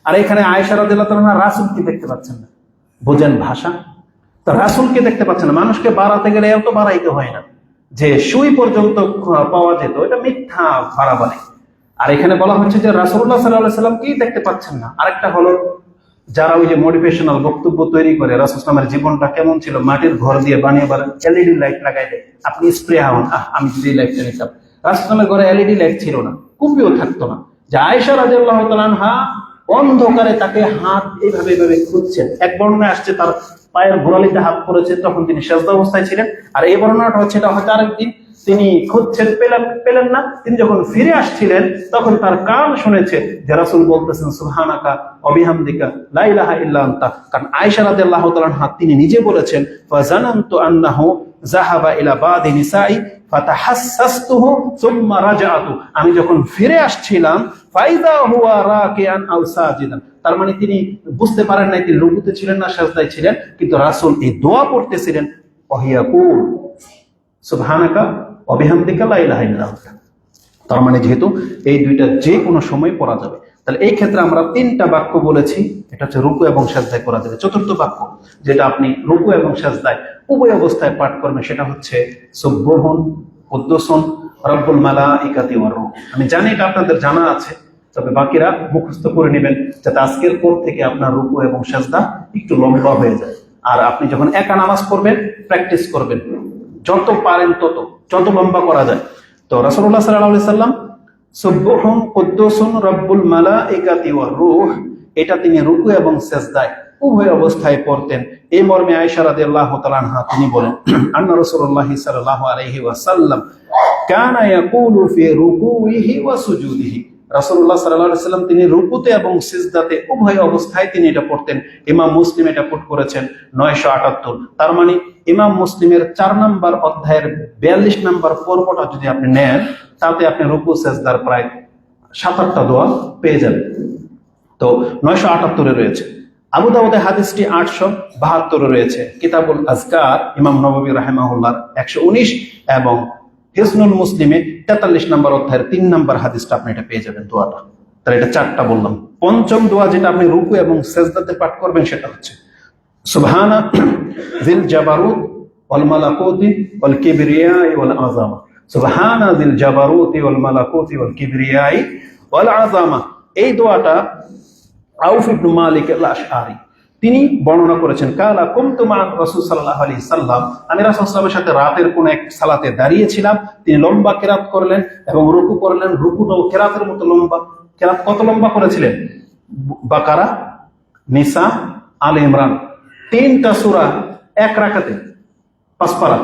আর এখানে আয়েশা রাদিয়াল্লাহু তাআলা রাসূলকে দেখতে পাচ্ছেন না, বোঝেন ভাষা, তো রাসূলকে দেখতে পাচ্ছেন না। মানুষকে বাড়াতে গেলে এত বাড়াইতে হয় না, যে সুই পর্যন্ত পাওয়া যেত, এটা মিথ্যা বাড়াবাড়ি। আর এখানে বলা হচ্ছে যে রাসূলুল্লাহ সাল্লাল্লাহু আলাইহি ওয়াসাল্লামকেই দেখতে পাচ্ছেন না। আরেকটা হলো যারা ওই যে মোটিভেশনাল বক্তব্য তৈরি করে, রাসূল সাল্লাল্লাহু আলাইহি ওয়াসাল্লামের জীবনটা কেমন ছিল, মাটির ঘর দিয়ে বানিয়ে বলেন এলইডি লাইট লাগাই দেয়, আপনি স্প্রে হন, আমি যদি লাইটটা নিতাম। রাসূল সাল্লাল্লাহু আলাইহি ওয়াসাল্লামের ঘরে এলইডি লাইট ছিল না, কুপিও থাকতো না। যে আয়েশা রাদিয়াল্লাহু তাআলা আনহা অন্ধকারে তাকে হাত এইভাবে এইভাবে খুঁজছেন। এক বর্ণনায় আসছে তার পায়ের গোড়ালিতে হাত পড়েছে, তখন তিনি সেজদা অবস্থায় ছিলেন। আর এই বর্ণনাটা হচ্ছে এটা হয়তো আরেকদিন তিনি খুঁজছেন, পেলেন না, তিনি যখন ফিরে আসছিলেন তখন তার কান শুনেছে যে রাসূল বলতেছেন সুবহানাকা ওয়া বিহামদিকা লা ইলাহা ইল্লা আনতা। কারণ আয়েশা রাদিয়াল্লাহু তাআলা আনহা তিনি নিজে বলেছেন, ফাজানানতু আন্নাহু যাহাবা ইলা বাদি নিসাই ফাতাহাসসাসতুহু সুম্মা রাজাআতু, আমি যখন ফিরে আসছিলাম ফাইদা হুয়া রাকিআন আও সাজিদান, তার মানে তিনি বুঝতে পারেন নাই তিনি রুকুতে ছিলেন না সিজদায় ছিলেন, কিন্তু রাসূল এই দোয়া পড়তেছিলেন ওয়াহিয়াকুল সুবহানাকা ওয়া বিহামদিকা লা ইলাহা ইল্লা আনতা। তার মানে যেহেতু এই দুইটা যে কোনো সময় পড়া যাবে, তাহলে এই ক্ষেত্রে আমরা 3টা বাক্য বলেছি, এটা হচ্ছে রুকু এবং সাজদায় করা যাবে। চতুর্থ বাক্য যেটা আপনি রুকু এবং সাজদায় উভয় অবস্থায় পাঠ করবেন সেটা হচ্ছে সুবহুন কুদ্দুসুন রব্বুল মালাইকাতি ওয়ার রূহ। আমি জানি এটা আপনাদের জানা আছে, তবে বাকিরা মুখস্থ করে নেবেন যাতে আজকের পর থেকে আপনার রুকু এবং সাজদা একটু লম্বা হয়ে যায়। আর আপনি যখন একা নামাজ পড়বেন প্র্যাকটিস করবেন, যত পারেন তত, যত লম্বা করা যায়। তো রাসূলুল্লাহ সাল্লাল্লাহু আলাইহি সাল্লাম সুবহুন কুদ্দুসুন রব্বুল মালাইকাতি ওয়ার রূহ এটা তিনি রুকু এবং সাজদায় উভয় অবস্থায় পড়তেন। এই মর্মে আয়েশা রাদিয়াল্লাহু তাআলা আনহা তিনি বলেন, আন্না রাসূলুল্লাহ সাল্লাল্লাহু আলাইহি ওয়াসাল্লাম কানা ইয়াকুলু ফি রুকুইহি ওয়া সুজুদিহি। রাসূলুল্লাহ সাল্লাল্লাহু আলাইহি ওয়াসাল্লাম তিনি রুকুতে এবং সিজদাতে উভয় অবস্থায় তিনি এটা পড়তেন। ইমাম মুসলিম এটা কোট করেছেন 978। তার মানে ইমাম মুসলিমের 4 নম্বর অধ্যায়ের 42 নম্বর পর্বটা যদি আপনি নেন তাতে আপনি রুকু সিজদার প্রায় 7-8টা দোয়া পেয়ে যাবেন। তো 978 রয়েছে। আবু দাউদে হাদিসটি 872 রয়েছে। কিতাবুল আজকার ইমাম নববী রাহিমাহুল্লাহ 119 এবং হিসনুল মুসলিমে 43 নম্বর অধ্যায়ের 3 নম্বর হাদিসটা আপনি এটা পেয়ে যাবেন দোয়াটা। তাহলে এটা 4টা বললাম। পঞ্চম দোয়া যেটা আপনি রুকু এবং সিজদাতে পাঠ করবেন সেটা হচ্ছে সুবহানা যিল জাবারুত ওয়াল মালাকুতি ওয়াল কিবরিয়াই ওয়াল আযামা। সুবহানা যিল জাবারুতি ওয়াল মালাকুতি ওয়াল কিবরিয়াই ওয়াল আযামা। এই দোয়াটা আউফ ইবনে মালিক আল-আশআরি তিনি বর্ণনা করেছেন, কালা কুনতু মা রাসূল সাল্লাল্লাহু আলাইহি সাল্লাম, আমি রাসূল সাল্লাল্লাহু আলাইহি সাথে রাতের কোন এক সালাতে দাঁড়িয়েছিলাম, তিনি লম্বা কিরাত করলেন এবং রুকু করলেন, রুকুটাও কিরাতের মতো লম্বা। কিরাত কত লম্বা করেছিলেন? বাকারা, নিসা, আলে ইমরান 3টা সূরা এক রাকাতে 5 পারা।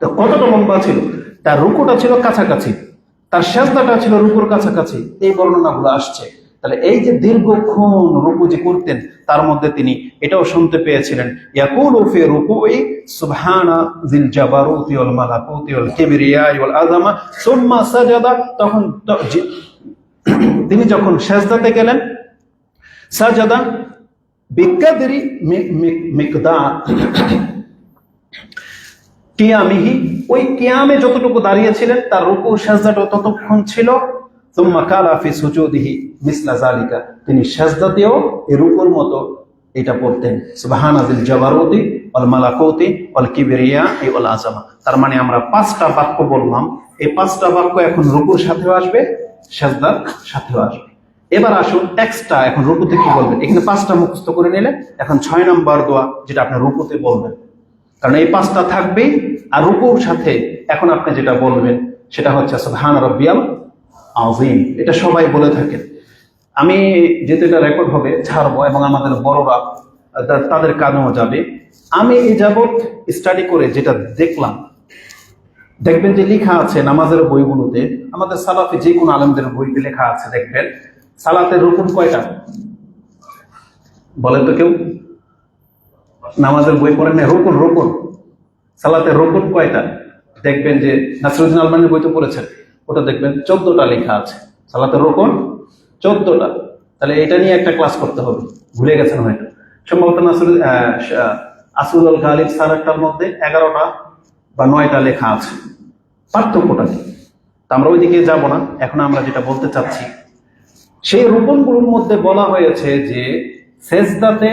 তো কতটা লম্বা ছিল? তার রুকুটা ছিল কাছাকাছি, তার সিজদাটা ছিল রুকুর কাছাকাছি। এই বর্ণনাগুলো আসছে। তাহলে এই যে দীর্ঘক্ষণ রুকু যে করতেন তার মধ্যে তিনি এটাও শুনতে পেয়েছিলেন, ইয়াকুলু ফি রুকুই সুবহানা যিল জাবারুতি ওয়াল মালাকুতি ওয়াল কিবরিয়াই ওয়াল আযামা সুম্মা সাজাদা। তখন তিনি যখন সিজদাতে গেলেন, সাজাদা বিকাদরি মিকদার কিয়ামিহি, ওই কিয়ামে যতটুকু দাঁড়িয়েছিলেন তার রুকু সিজদাটা ততক্ষণ ছিল। সুম্মা কালা ফি সুজুদিহি মিসলা যালিকা, তিনি সিজদাতেও এই রুকুর মতো এটা পড়তেন, সুবহানা যিল জাবারুতি ওয়াল মালাকুতি ওয়াল কিবরিয়াই ওয়াল আযামা। তার মানে আমরা 5টা বাক্য বললাম, এই 5টা বাক্য এখন রুকুর সাথেও আসবে, সিজদার সাথেও আসবে। এবার আসুন এক্সট্রা এখন রুকুতে কি বলবেন। এখানে 5টা মুখস্থ করে নিলেন, এখন 6 নম্বর দোয়া যেটা আপনি রুকুতে বলবেন, কারণ এই 5টা থাকবেই। আর রুকুর সাথে এখন আপনি যেটা বলবেন সেটা হচ্ছে সুবহান রাব্বিয়াল আযীম। এটা সবাই বলে থাকেন। আমি যেহেতু এটা রেকর্ড হবে ছাড়বো এবং আমাদের বড়রা তাদের কানেও যাবে। আমি এই যাবৎ স্টাডি করে যেটা দেখলাম, দেখবেন যে লেখা আছে নামাজের বইগুলোতে, আমাদের সালাফে যে কোনো আলেমদের বইতে লেখা আছে, দেখবেন সালাতের রুকুন কয়টা বলেন তো কেউ? নামাজের বই পড়েন না? রুকুন, রুকুন, সালাতের রুকুন কয়টা? দেখবেন যে নাসরুদ্দিন আলমানির বই তো পড়েছেন, ওটা দেখবেন 14টা লেখা আছে সালাতের রুকুন, 14টা। তাহলে এটা নিয়ে একটা ক্লাস করতে হবে, ভুলে গেছেন হয়তো। সম্ভবত আসরুল গালিব সারাটার মধ্যে 11টা বা 9টা লেখা আছে। পার্থক্যটা কি? তা আমরা ওইদিকে যাব না। এখন আমরা যেটা বলতে চাচ্ছি, সেই রুকুনগুলোর মধ্যে বলা হয়েছে যে সেজদাতে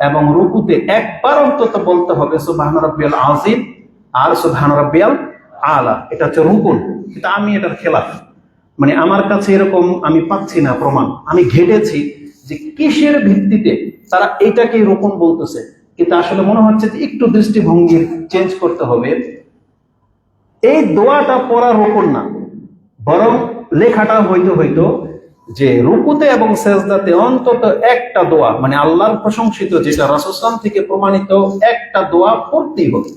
এবং রুকুতে একবার অন্তত বলতে হবে সুবহান রাব্বিয়াল আযীম আর সুবহান রাব্বিয়াল আলা। এটা হচ্ছে রুকুন। কিন্তু আমি এটার খেলাফ, মানে আমার কাছে এরকম আমি পাচ্ছি না প্রমাণ। আমি ঘেটেছি যে কিসের ভিত্তিতে তারা এটাকে রুকুন বলতেছে, কিন্তু আসলে মনে হচ্ছে যে একটু দৃষ্টিভঙ্গি চেঞ্জ করতে হবে। এই দোয়াটা পড়া রুকুন না, বরং লেখাটা হইতো যে রুকুতে এবং সেজদাতে অন্তত একটা দোয়া, মানে আল্লাহর প্রশংসিত যেটা রাসূল সাল্লাল্লাহু আলাইহি ওয়াসাল্লাম থেকে প্রমাণিত একটা দোয়া পড়তেই হবে।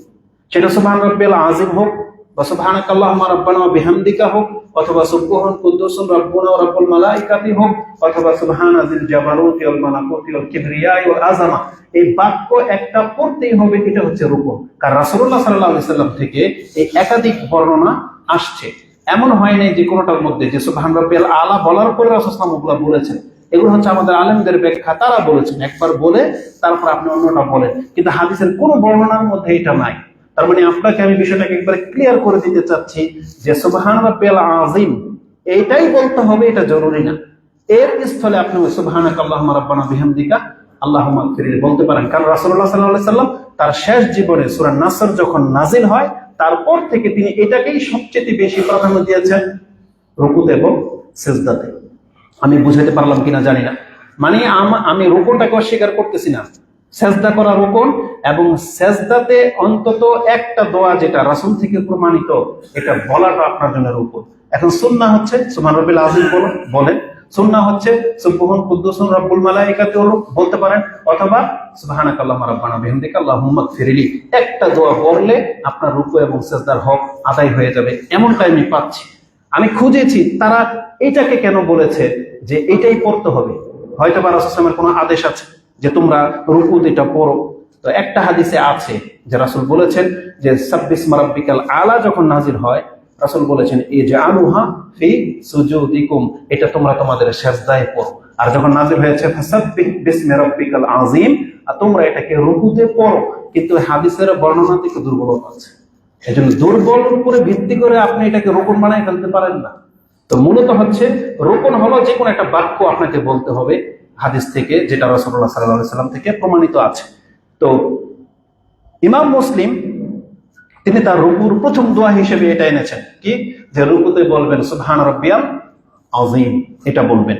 সেটা সুবহান রাব্বিয়াল আযীম হোক বা সুবহানাকাল্লাহুম্মা রাব্বানা ওয়া বিহামদিকা হোক, অথবা সুবহান কুদ্দুসুন রাব্বুনা ওয়া রাব্বুল মালাইকাতি হোক, অথবা সুবহানা যিল জাবারুতি ওয়াল মালাকুতি ওয়াল কিবরিয়াই ওয়াল আযামা। এই বাক্য একটা পড়তেই হবে, এটা হচ্ছে রুকুন। কারণ রাসূলুল্লাহ সাল্লাল্লাহু আলাইহি ওয়াসাল্লাম থেকে এই একাধিক বর্ণনা আসছে। এমন হয় নাই যে কোনোটার মধ্যে যে সুবহান রাব্বিয়াল আলা বলার পরে রাসূল সাল্লাল্লাহু আলাইহি ওয়াসাল্লাম বলেছেন। এগুলো হচ্ছে আমাদের আলেমদের ব্যাখ্যা, তারা বলেছেন একবার বলে তারপর আপনি অন্যটা বলেন, কিন্তু হাদিসের কোনো বর্ণনার মধ্যে এটা নাই। তার মানে আপনাকে আমি বিষয়টাকে একবার ক্লিয়ার করে দিতে চাচ্ছি যে সুবহান রাব্বিয়াল আযীম এইটাই বলতে হবে, এটা জরুরি না। এর স্থলে আপনি সুবহানাকাল্লাহুম্মা রাব্বানা বিহামদিকা আল্লাহুম্মা গফিরলি বলতে পারেন। কারণ রাসূলুল্লাহ সাল্লাল্লাহু আলাইহি সাল্লাম তার শেষ জীবনে সূরা নাসর যখন নাজিল হয় তারপর থেকে তিনি এটাকেই সবচেয়ে বেশি প্রাধান্য দিয়েছেন, রুকুতে এবং সিজদাতে। আমি বুঝাতে পারলাম কিনা জানি না। মানে আমি রুকুনটাকে অস্বীকার করতেছি না, সেজদা করা রুকুন, এবং সেজদাতে অন্তত একটা দোয়া যেটা রাসূল থেকে প্রমাণিত এটা বলাটা আপনার জন্য রুকুন। এখন সুন্নাহ হচ্ছে সুবহান রাব্বিল আযীম বলেন, সুন্নাহ হচ্ছে সুবহান কুদ্দুসুন রাব্বুল মালাইকাতি বলতে পারেন, অথবা সুবহানাকাল্লাহুম্মা রাব্বানা বিহামদিকা আল্লাহুম্মা গফিরলি একটা দোয়া পড়লে আপনার রুকু এবং সিজদার হক আদায় হয়ে যাবে। এমনটাই আমি পাচ্ছি। আমি খুঁজেছি তারা এটাকে কেন বলেছে যে এটাই পড়তে হবে। হয়তো বা রাসূল সাল্লাল্লাহু আলাইহি ওয়াসাল্লামের কোনো আদেশ আছে যে তোমরা রুকুতে এটা পড়ো। তো একটা হাদিসে আছে যে রাসূল বলেছেন যে সাব্বিসমা রাব্বিকাল আলা যখন নাজিল হয় রাসূল বলেছেন ইজআলুহা ফি সুজুদিকুম, এটা তোমরা তোমাদের সিজদায় পড়ো। আর যখন নাজিল হয়েছে ফাসাব্বিহ বিসমি রাব্বিকাল আযীম, আর তোমরা এটাকে রুকুতে পড়ো। কিন্তু হাদিসের বর্ণনা থেকে দুর্বলতা আছে, এজন্য দুর্বলের উপরে ভিত্তি করে আপনি এটাকে রুকুন বানায় ফেলতে পারেন না। তো মূলত হচ্ছে রুকুন হলো যে কোনো একটা বাক্য আপনাকে বলতে হবে হাদিস থেকে, যেটা রাসূলুল্লাহ সাল্লাল্লাহু আলাইহি সাল্লাম থেকে প্রমাণিত আছে। তো ইমাম মুসলিম তিনি তার রুকুর প্রথম দোয়া হিসেবে এটা এনেছেন কি, যে রুকুতে বলবেন সুবহান রাব্বিয়াল আযীম, এটা বলবেন,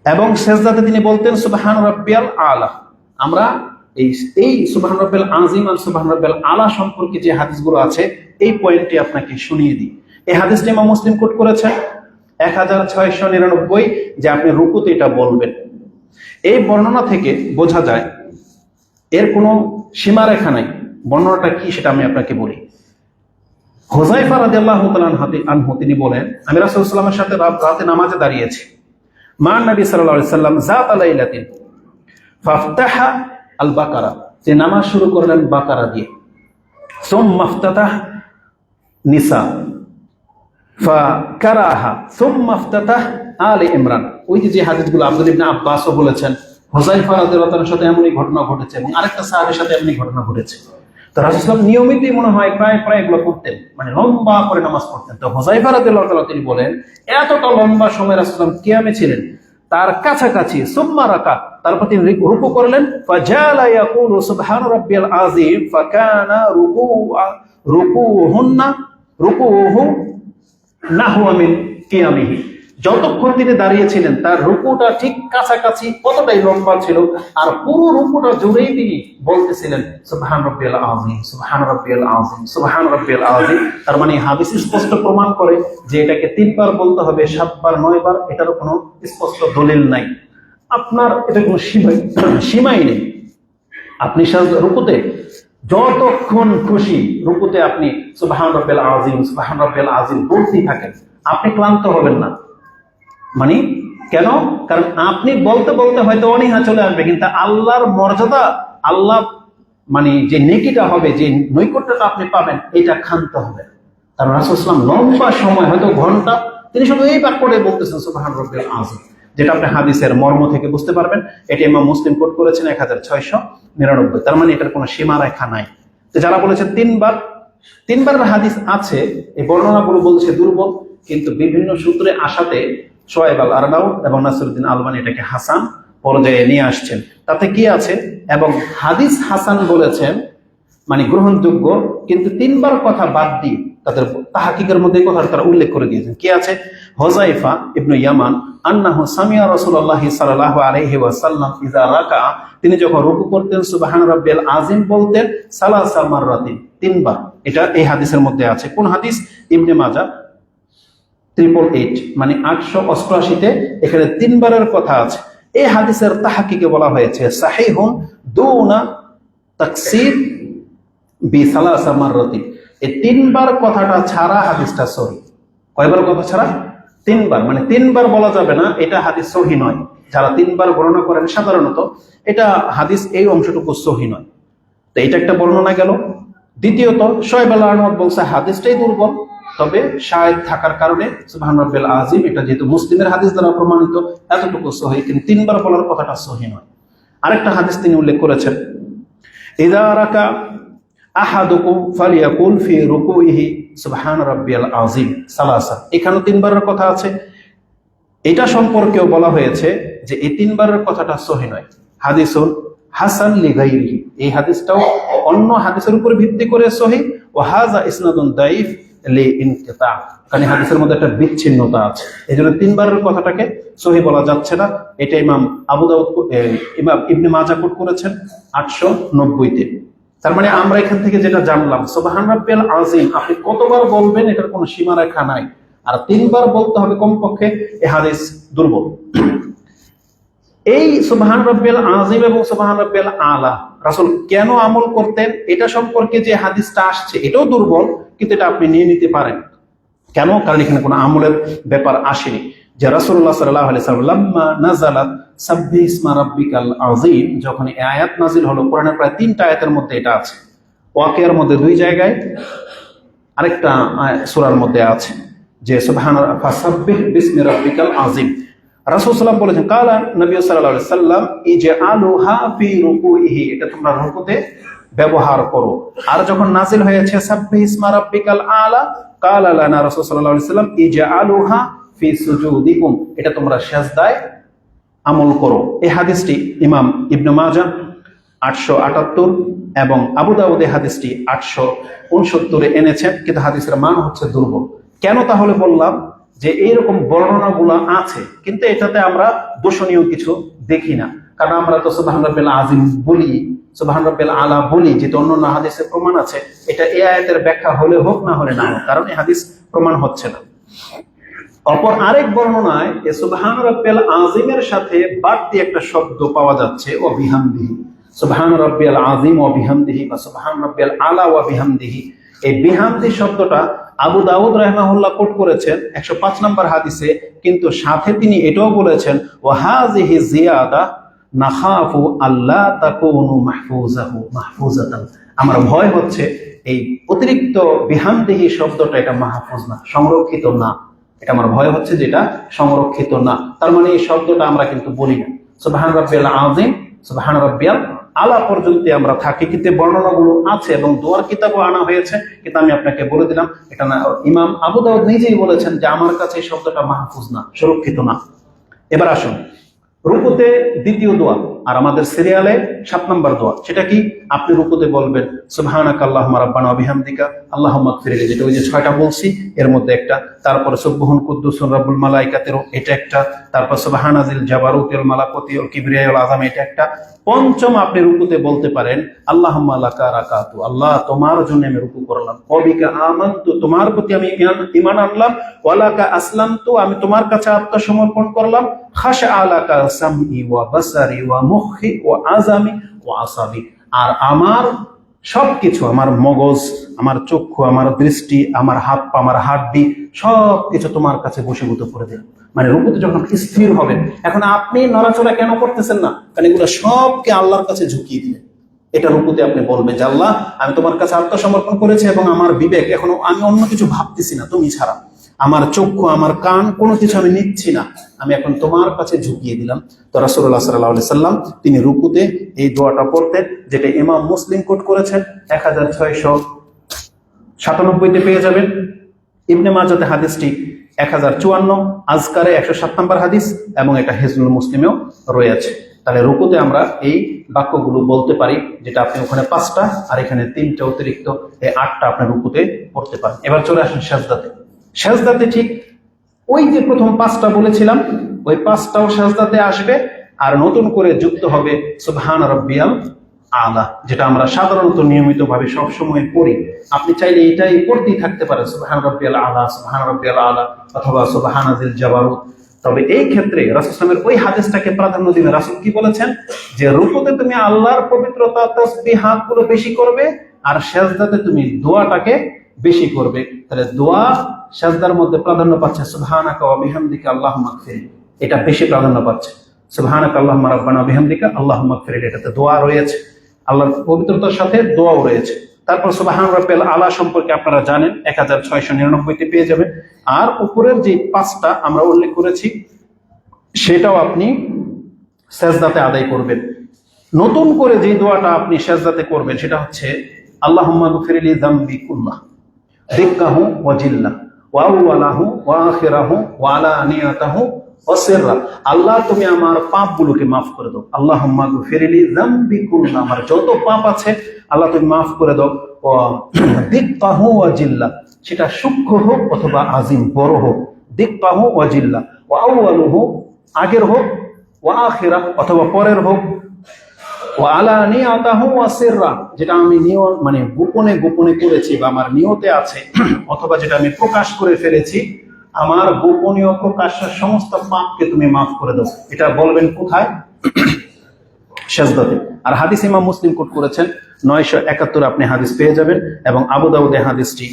এবং সিজদাতে তিনি বলতেন সুবহান রাব্বিয়াল আলা। আমরা এই সুবহান রাব্বিয়াল আযীম আর সুবহান রাব্বিয়াল আলা সম্পর্কে যে হাদিসগুলো আছে এই পয়েন্টটি আপনাকে শুনিয়ে দিই। এই হাদিসটি ইমাম মুসলিম কোট করেছেন 1699, যে আপনি রুকুতে এটা বলবেন। এই বর্ণনা থেকে বোঝা যায় এর কোনো সীমারেখা নাই। বর্ণনাটা কি সেটা আমি আপনাকে বলি। হুযায়ফা রাদিয়াল্লাহু তাআলা আনহু তিনি বলেন, আমি রাসূল সাল্লাল্লাহু আলাইহি ওয়াসাল্লামের সাথে রাতে নামাজে দাঁড়িয়েছি, মা নবী সাল্লাল্লাহু আলাইহি সাল্লাম যাতা লাইলাতিন ফাফতাহা আল বাকারা, যে নামাজ শুরু করলেন বাকারা দিয়ে, সুম্মা ইফতাতাহ নিসা ফাকারাহা সুম্মা ইফতাতাহ আলে ইমরান। ওই যে হাদিসগুলো আব্দুল্লাহ ইবনে আব্বাসও বলেছেন, হুযায়ফা রাদিয়াল্লাহু তাআলার সাথে এমনই ঘটনা ঘটেছে এবং আরেকটা সাহাবীর সাথে এমনই ঘটনা ঘটেছে। তো রাসূল সাল্লাল্লাহু আলাইহি ওয়াসাল্লাম নিয়মিতই মনে হয় প্রায় এগুলো করতেন, মানে লম্বা করে নামাজ পড়তেন। তো হুযায়ফা রাদিয়াল্লাহু তাআলা তিনি বলেন এতটা লম্বা সময় রাসূল সাল্লাল্লাহু আলাইহি ওয়াসাল্লাম কিয়ামে ছিলেন, তার কাছাকাছি সুম্মা রাকা, তারপর তিনি রুকু করলেন, ফাজালা ইয়াকুলু সুবহান রাব্বিয়াল আযীম ফাকানা রুকুহু নাহওয়া মিন কিয়ামিহি। যতক্ষণ তিনি দাঁড়িয়েছিলেন তার রুকুটা ঠিক কাছাকাছি কতটাই লম্বা ছিল, আর পুরো রুকুটা জুড়েই তিনি বলতেছিলেন সুবহান রাব্বিয়াল আযীম সুবহান রাব্বিয়াল আযীম সুবহান রাব্বিয়াল আযীম। তার মানে হাদিস স্পষ্ট প্রমাণ করে যে এটাকে 3 বার বলতে হবে, 7 বার 9 বার, এটারও কোনো স্পষ্ট দলিল নাই। আপনার এটা কোনো সীমাই নেই। আপনি রুকুতে যতক্ষণ খুশি রুকুতে আপনি সুবহান রাব্বিয়াল আযীম বলতেই থাকেন, আপনি ক্লান্ত হবেন না। মানে কেন? কারণ আপনি বলতে বলতে হয়তো অনীহা চলে আসবে, কিন্তু আল্লাহর মর্যাদা, আল্লাহ মানে যে নেকিটা হবে, যে নৈকট্যটা আপনি পাবেন, এটা ক্ষান্ত হবে। কারণ রাসূল সাল্লাল্লাহু আলাইহি ওয়াসাল্লাম লম্বা সময়, হয়তো ঘন্টা, তিনি শুধু এই বাক্যটাই বলতেছেন সুবহান রাব্বিয়াল আযীম, যেটা আপনি হাদিসের মর্ম থেকে বুঝতে পারবেন। এটি ইমাম মুসলিম কোট করেছেন 1699। তার মানে এটার কোনো সীমারেখা নাই। তো যারা বলেছে 3 বারের হাদিস আছে, এই বর্ণনাগুলো বলছে দুর্বল, কিন্তু বিভিন্ন সূত্রে আসাতে শোয়েব আল আরনাউত এবং নাসিরউদ্দিন আলবানী এটাকে হাসান পর্যায়ে নিয়ে আসছেন। তাতে কি আছে, এবং হাদিস হাসান বলেছেন মানে গ্রহণযোগ্য, কিন্তু 3 বার কথা বাদ দিয়ে তাদের তাহকিকের মধ্যে কথা তারা উল্লেখ করে দিয়েছেন। কি আছে? হুযায়ফা ইবনে ইয়ামান আন্নাহু সামিয়া রাসূলুল্লাহ সাল্লাল্লাহু আলাইহি ওয়াসাল্লাম ইযা রাকা, তিনি যখন রুকু করতেন সুবহান রাব্বিয়াল আযীম বলতেন সালাসা মাররাতিন, 3 বার। এটা এই হাদিসের মধ্যে আছে। কোন হাদিস? ইবনে মাজাহ 888, মানে 888-তে এখানে 3 বারের কথা আছে। এই হাদিসের তাহকিকে বলা হয়েছে সাহিহুন দুনা তাকসির বি সালাসা মাররাতিন। এই 3 বার কথাটা ছাড়া হাদিসটা সহিহ। কয়বার কথা ছাড়া? 3 বার, মানে 3 বার বলা যাবে না, এটা হাদিস সহিহ নয়। যারা 3 বার বর্ণনা করেন সাধারণত এটা হাদিস এই অংশটুকু সহিহ নয়। তো এটা একটা বর্ণনা গেল। দ্বিতীয়ত শোয়েব আল আরনাউত বলছে হাদিসটাই দুর্বল, তবে শাহেদ থাকার কারণে সুবহান রাব্বিয়াল আযীম, এটা যেহেতু মুসলিমের হাদিস দ্বারা প্রমাণিত, এতটুকু সহিহ, কিন্তু 3 বার বলার কথাটা সহিহ নয়। আরেকটা হাদিস তিনি উল্লেখ করেছেন, ইযা রাকা আহাদুকুম ফালিয়াকুল ফি রুকুইহি সুবহান রাব্বিয়াল আযীম সালাসা। এখানেও 3 বারের কথা আছে। এটা সম্পর্কেও বলা হয়েছে যে এই 3 বারের কথাটা সহিহ নয়। হাদিসুন হাসান লিগাইরিহি, এই হাদিসটাও অন্য হাদিসের উপর ভিত্তি করে সহিহ, ওয়া হাযা ইসনাদুন দাঈফ লিইনকিতা, কারণ এই হাদিসের মধ্যে একটা বিচ্ছিন্নতা আছে, এজন্য তিনবারের কথাটাকে সহিহ বলা যাচ্ছে না। এটা ইমাম আবু দাউদ ইমাম ইবনে মাজাহ কোট করেছেন 890-তে। তার মানে আমরা এখান থেকে যেটা জানলাম, সুবহান রাব্বিয়াল আযীম আপনি কতবার বলবেন এটার কোনো সীমারেখা নাই, আর তিনবার বলতে হবে কমপক্ষে, এই হাদিস দুর্বল। এই সুবহান রাব্বিয়াল আযীম এবং সুবহান রাব্বিয়াল আলা রাসূল কেন আমল করতেন এটা সম্পর্কে যে হাদিসটা আসছে এটাও দুর্বল, কিন্তু এটা আপনি নিয়ে নিতে পারেন। কেন? কারণ এখানে কোনো আমলের ব্যাপার আসেনি। যে রাসূলুল্লাহ সাল্লাল্লাহু আলাইহি ওয়াসাল্লাম লাম্মা নাযালাত সাব্বিহ ইসমা রাব্বিকাল আযীম, যখন এই আয়াত নাযিল হলো, কোরআনের প্রায় 3টা আয়াতের মধ্যে এটা আছে, ওয়াকিয়ার মধ্যে 2 জায়গায়, আরেকটা সূরার মধ্যে আছে যে সুবহানা ফাসাব্বিহ বিসমি রাব্বিকাল আযীম। রাসূল সাল্লাল্লাহু আলাইহি ওয়াসাল্লাম বলেছেন, কালা নবী সাল্লাল্লাহু আলাইহি ওয়াসাল্লাম ইজআলুহা ফি রুকুইহি, এটা তোমরা রুকুতে ব্যবহার করো। আর যখন নাযিল হয়েছে সাব্বিহ ইসমা রাব্বিকাল আলা, কালা লানা রাসূল সাল্লাল্লাহু আলাইহি ওয়াসাল্লাম ইজআলুহা ফি সুজুদিকুম, এটা তোমরা সিজদায় আমল করো। এই হাদিসটি ইমাম ইবনে মাজাহ 878 এবং আবু দাউদ এই হাদিসটি 869-এ এনেছেন, কিন্তু হাদিসের মান হচ্ছে দুর্বল। কেন তাহলে বললাম যে এইরকম বর্ণনাগুলো আছে, কিন্তু এটাতে আমরা দোষণীয় কিছু দেখি না, কারণ আমরা তো সুবহান রাব্বিল আযীম বলি, সুবহান রাব্বিল আলা বলি, যেটা অন্য হাদিসে প্রমাণ আছে। এটা এই আয়াতের ব্যাখ্যা হলে হোক না হলে না হোক, কারণ এই হাদিস প্রমাণ হচ্ছে না। অপর আরেক বর্ণনায় এই সুবহান রাব্বিল আযীমের সাথে বাড়তি একটা শব্দ পাওয়া যাচ্ছে, ও বিহামদিহি, সুবহান রাব্বিল আযীম ও বিহামদিহি, বা সুবহান রাব্বিল আলা ওয়া বিহামদিহি। এই বিহামদি শব্দটা আবু দাউদ রাহিমাহুল্লাহ কোট করেছেন 105 নম্বর হাদিসে, কিন্তু সাথে তিনি এটাও বলেছেন, ওয়া হাযিহি জিয়াদা নাখাফু আল্লা তাকুনু মাহফুজাতান, আমার ভয় হচ্ছে এই অতিরিক্ত বিহামদিহি শব্দটা এটা মাহফুজ না, সংরক্ষিত না, এটা আমার ভয় হচ্ছে যেটা সংরক্ষিত না। তার মানে এই শব্দটা আমরা কিন্তু বলি না, সুবহান রাব্বিয়াল আযীম, সুবহান রাব্বিয়াল আলা পর্যন্ত আমরা থাকি, কিন্তু বর্ণনাগুলো আছে এবং দোয়ার কিতাবও আনা হয়েছে, কিন্তু আমি আপনাকে বলে দিলাম এটা না। ইমাম আবু দাউদ নিজেই বলেছেন যে আমার কাছে এই শব্দটা মাহফুজ না, সুরক্ষিত না। এবার আসুন রুকুতে দ্বিতীয় দোয়া, আর আমাদের সিরিয়ালে 7 নম্বর দোয়া, সেটা কি? আপনি রুকুতে বলবেন সুবহানাকা আল্লাহুম্মা রাব্বানা ওয়া বিহামদিকা আল্লাহুম্মা ইগফিরলি, যেটা ওই যে 6টা বলছি এর মধ্যে একটা, তারপর সুবহুন কুদ্দুসুন রাব্বুল মালাইকাতির এটা একটা, তারপর সুবহানাজিল জাবারুতিল মালাকুতি ওয়াল কিবরিয়াল আযম এটা একটা। পঞ্চম আপনি রুকুতে বলতে পারেন আল্লাহুম্মা লাকা রাকাতু, আল্লাহ তোমার জন্য আমি রুকু করলাম, ওয়া বিকা আমানতু তোমার প্রতি আমি ঈমান আনলাম, ওয়া লাকা আসলামতু আমি তোমার কাছে আত্মসমর্পণ করলাম, খাশা আলাকা সামঈ ওয়া বাসারি ওয়া মুখি ওয়া আযামি ওয়া আসাবি, আর আমার সবকিছু, আমার মগজ, আমার চক্ষু, আমার দৃষ্টি, আমার হাত পা, আমার হাড্ডি সবকিছু তোমার কাছে বশীভূত করে দিলাম। মানে রুকুতে যখন আপনি স্থির হবেন, এখন আপনি নড়াচড়া কেন করতেছেন না? কারণ এগুলো সবকে আল্লাহর কাছে ঝুঁকিয়ে দিলেন। এটা রুকুতে আপনি বলবেন যে আল্লাহ আমি তোমার কাছে আত্মসমর্পণ করেছি, এবং আমার বিবেক এখনো আমি অন্য কিছু ভাবতেছি না তুমি ছাড়া, আমার চক্ষু, আমার কান, কোনো কিছু আমি নিচ্ছি না, আমি এখন তোমার কাছে ঝুঁকিয়ে দিলাম। তো রাসূলুল্লাহ সাল্লাল্লাহু আলাইহি সাল্লাম তিনি রুকুতে এই দোয়াটা পড়তেন, যেটা ইমাম মুসলিম কোট করেছেন 1697-তে পেয়ে যাবেন। ইবনে মাজাতে হাদিসটি 1054, আজকারে 107 নম্বর হাদিস, এবং এটা হিজনুল মুসলিমেও রয়েছে। তাহলে রুকুতে আমরা এই বাক্যগুলো বলতে পারি, যেটা আপনি ওখানে 5টা আর এখানে 3টা অতিরিক্ত, এই 8টা আপনি রুকুতে পড়তে পারেন। এবার চলে আসেন সেজদাতে। সেজদাতে ঠিক ওই যে প্রথম 5টা বলেছিলাম, ওই 5টাও সেজদাতে আসবে, আর নতুন করে যুক্ত হবে সুবহান রাব্বিয়াল আলা, যেটা আমরা সাধারণত নিয়মিত ভাবে সবসময় পড়ি। আপনি চাইলে এটাই পড়তেই থাকতে পারেন, সুবহান রাব্বিয়াল আলা, সুবহান রাব্বিয়াল আলা, অথবা সুবহানাজিল জাবারুত। তবে এই ক্ষেত্রে রাসূল সাল্লাল্লাহু আলাইহি ওয়াসাল্লামের ওই হাদিসটাকে প্রাধান্য দিবেন। রাসূল কি বলেছেন? যে রুকুতে তুমি আল্লাহর পবিত্রতা তাসবিহাতগুলো বেশি করবে, আর সেজদাতে তুমি দোয়াটাকে বেশি করবে। তাহলে দোয়া সেজদার মধ্যে প্রাধান্য পাচ্ছে সুবহানাকা ওয়া বিহামদিকা আল্লাহুম্মা ইগফিরলি, এটা বেশি প্রাধান্য পাচ্ছে। সুবহানাকা আল্লাহুম্মা রাব্বানা ওয়া বিহামদিকা আল্লাহুম্মা ইগফিরলি, এটাতে দোয়া রয়েছে, আল্লাহর পবিত্রতার সাথে দোয়াও রয়েছে। তারপর সুবহান রাব্বিয়াল আলা সম্পর্কে আপনারা জানেন, 1699-তে পেয়ে যাবেন। আর উপরের যে 5টা আমরা উল্লেখ করেছি সেটাও আপনি সেজদাতে আদায় করবেন। নতুন করে যে দোয়াটা আপনি সেজদাতে করবেন সেটা হচ্ছে আল্লাহুম্মা ইগফিরলি যামবি কুল্লাহ দিক্কাহু ওয়া জিল্লা ওয়া আউওয়ালাহু ওয়া আখিরাহু ওয়া আলানিয়াতাহু ওয়াসিররা, আল্লাহ তুমি আমার পাপগুলোকে মাফ করে দাও। আল্লাহুম্মা গফিরলি যামবি কুল্লা, আমার যত পাপ আছে আল্লাহ তুমি মাফ করে দাও। ওয়া দিক্কাহু ওয়া জিল্লা, সেটা সূক্ষ্ম হোক অথবা আজিম বড় হোক। দিক্কাহু ওয়া জিল্লা, ওয়া আউয়ালুহু আগের হোক, ওয়া আখিরা অথবা পরের হোক, ওয়া আলানিয়াতাহু ওয়া সিররা, যেটা আমি মানে গোপনে গোপনে করেছি বা আমার নিয়তে আছে, অথবা যেটা আমি প্রকাশ করে ফেলেছি, আমার গোপনীয় প্রকাশের সমস্ত পাপকে তুমি মাফ করে দাও। এটা বলবেন কোথায়? সেজদাতে। আর হাদিস ইমাম মুসলিম কোট করেছেন 971 আপনি হাদিস পেয়ে যাবেন, এবং আবু দাউদে হাদিসটি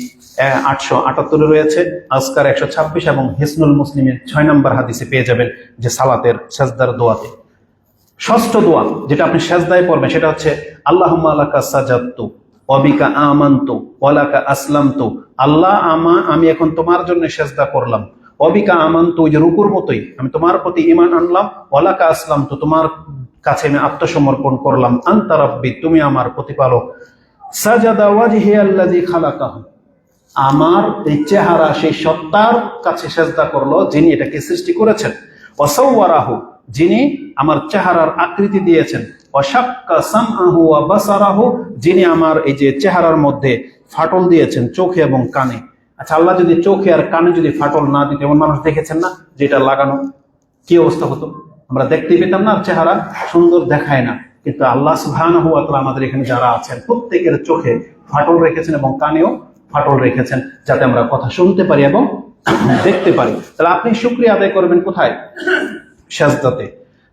878 রয়েছে, আজকার 126 এবং হিসনুল মুসলিমের 6 নম্বর হাদিসে পেয়ে যাবেন যে সালাতের সেজদার দোয়াতে ষষ্ঠ দোয়া যেটা আপনি সেজদায় পড়বেন সেটা হচ্ছে আল্লাহুম্মা লাকা সাজাদতু ওয়া বিকা আমানতু ওয়া লাকা আসলামতু। আল্লাহ আমি এখন তোমার জন্য সেজদা করলাম, ওয়া বিকা আমানতু, ওই যে রুকুর মতোই আমি তোমার প্রতি ঈমান আনলাম, ওয়া লাকা আসলামতু, তোমার কাছে আমি আত্মসমর্পণ করলাম, আনতা রাব্বি, তুমি আমার প্রতিপালক, সাজাদা ওয়াজহি আল্লাযী খালাকাহু, আমার এই চেহারা সেই সত্তার কাছে সেজদা করলো যিনি এটাকে সৃষ্টি করেছেন, ওয়া সাওয়ারাহু, যিনি আমার চেহারার আকৃতি দিয়েছেন, ওয়া শাক্কা সামআহু ওয়া বাসারাহু, যিনি আমার এই যে চেহারার মধ্যে ফাটল দিয়েছেন চোখে এবং কানে। আচ্ছা, আল্লাহ যদি চোখে আর কানে যদি ফাটল না দিত, এমন মানুষ দেখেছেন না যেটা লাগানো, কি অবস্থা হতো? আমরা দেখতে পেতাম না, চেহারা সুন্দর দেখায় না। কিন্তু আল্লাহ সুবহানাহু ওয়া তাআলা আমাদের এখানে যারা আছেন প্রত্যেকের চোখে ফাটল রেখেছেন এবং কানেও ফাটল রেখেছেন, যাতে আমরা কথা শুনতে পারি এবং দেখতে পারি। তাহলে আপনি শুকরিয়া আদায় করবেন কোথায়? সেজদাতে।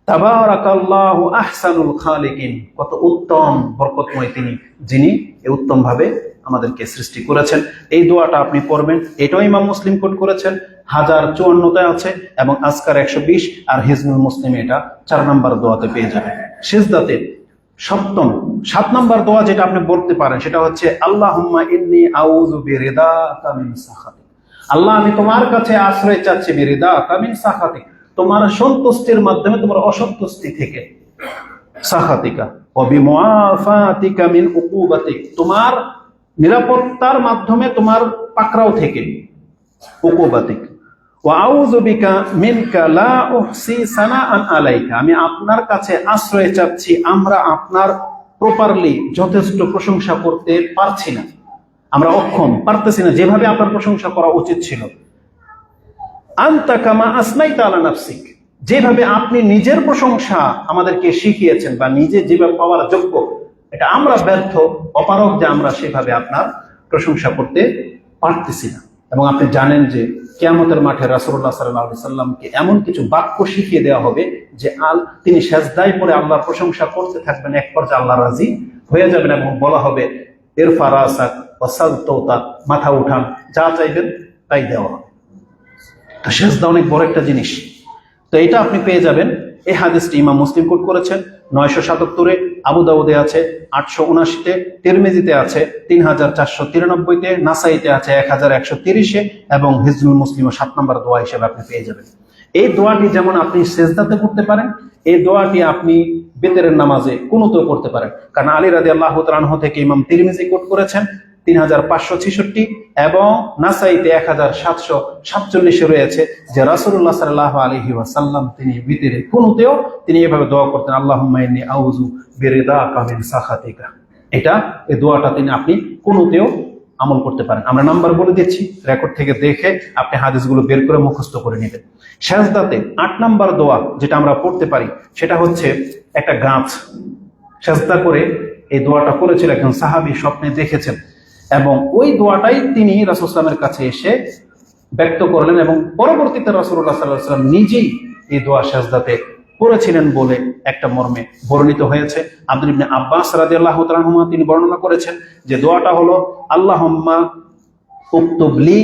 তাবারাকাল্লাহু আহসানুল খালিকিন, কত উত্তম বরকতময় তিনি, যিনি উত্তম ভাবে আমাদেরকে সৃষ্টি করেছেন। এই দোয়াটা আপনি পড়বেন, এটাও ইমাম মুসলিম কোট করেছেন, 1054তে আছে, এবং আজকার 120 আর হিজনুল মুসলিমে এটা 4 নম্বর দোয়াতে পেয়ে যাবেন। সিজদাতে 7 নম্বর দোয়া যেটা আপনি বলতে পারেন সেটা হচ্ছে আল্লাহুম্মা ইন্নী আউযু বিরিদাকা মিন সাখাতিক, আল্লাহ আমি তোমার কাছে আশ্রয় চাচ্ছি, বিরিদাকা মিন সাখাতিক, তোমার সন্তুষ্টির মাধ্যমে তোমার অসন্তুষ্টি থেকে, সাখাতিকা ওয়া বিমুআফাতিকা মিন উকুবাতিক, তোমার নিরাপত্তার মাধ্যমে তোমার পাকড়াও থেকে, উকুবাতিক, ওয়া আউযু বিকা মিনকা লা উহসি সানাআন আলাইকা, আমি আপনার কাছে আশ্রয় চাচ্ছি, আমরা আপনার প্রপারলি যথেষ্ট প্রশংসা করতে পারছি না, আমরা অক্ষম, পারতেছি না যেভাবে আপনার প্রশংসা করা উচিত ছিল। আনতা কামা আসনাইতা আলা নাফসিক, যেভাবে আপনি নিজের প্রশংসা আমাদেরকে শিখিয়েছেন বা নিজে যেভাবে পাওয়ার যোগ্য, এটা আমরা ব্যর্থ অপারগ যে আমরা সেভাবে আপনার প্রশংসা করতে পারতেছি না। এবং আপনি জানেন যে কিয়ামতের মাঠে রাসূলুল্লাহ সাল্লাল্লাহু আলাইহি সাল্লামকে এমন কিছু বাক্য শিখিয়ে দেওয়া হবে যে তিনি সেজদায় পড়ে আল্লাহর প্রশংসা করতে থাকবেন, এক পর্যায়ে আল্লাহ রাজি হয়ে যাবেন এবং বলা হবে ইরফা রাসাক ওয়া সাল তাওতা, মাথা উঠান, যা চাইবেন তাই দেওয়া হবে। তো সেজদা অনেক বড় একটা জিনিস। তো এটা আপনি পেয়ে যাবেন, এই হাদিসটি ইমাম মুসলিম কোট করেছেন 977-এ, আবু দাউদে আছে 879-তে, তিরমিজিতে আছে 3493-তে, নাসাইতে আছে 1130-এ, এবং হিজনুল মুসলিম 7 নম্বর দোয়া হিসেবে আপনি পেয়ে যাবেন। এই দোয়াটি যেমন আপনি সেজদাতে করতে পারেন, এই দোয়াটি আপনি বেতেরের নামাজে কুনুতেও করতে পারেন। কারণ আলী রাদিয়াল্লাহু তাআলা আনহু থেকে ইমাম তিরমিজি কোট করেছেন 3566, এবং নাসাইতে 1747 রয়েছে যে রাসূলুল্লাহ সাল্লাল্লাহু আলাইহি ওয়াসাল্লাম তিনি বিতরে কুনুতেও তিনি এভাবে দোয়া করতেন, আল্লাহুম্মা ইন্নী আউযু বিরিদাকা মিন সাখাতিকা। এটা এই দোয়াটা আপনি কুনুতেও আমল করতে পারেন। আমরা নাম্বার বলে দিচ্ছি, রেকর্ড থেকে দেখে আপনি হাদিসগুলো বের করে মুখস্থ করে নেবেন। সেজদাতে 8 নম্বর দোয়া যেটা আমরা পড়তে পারি সেটা হচ্ছে একটা গাছ, সেজদা করে এই দোয়াটা করেছিল একজন সাহাবী, স্বপ্নে দেখেছেন, এবং ওই দোয়াটাই তিনি রাসূল সাল্লাল্লাহু আলাইহি ওয়াসাল্লামের কাছে এসে ব্যক্ত করলেন, এবং পরবর্তীতে রাসূলুল্লাহ সাল্লাল্লাহু আলাইহি ওয়াসাল্লাম নিজেই এই দোয়া সেজদাতে করেছিলেন বলে একটা মর্মে বর্ণিত হয়েছে। আব্দুল ইবনে আব্বাস রাদিয়াল্লাহু তাআলা আনহুমা তিনি বর্ণনা করেছেন যে দোয়াটা হলো আল্লাহুম্মা উকতুবলি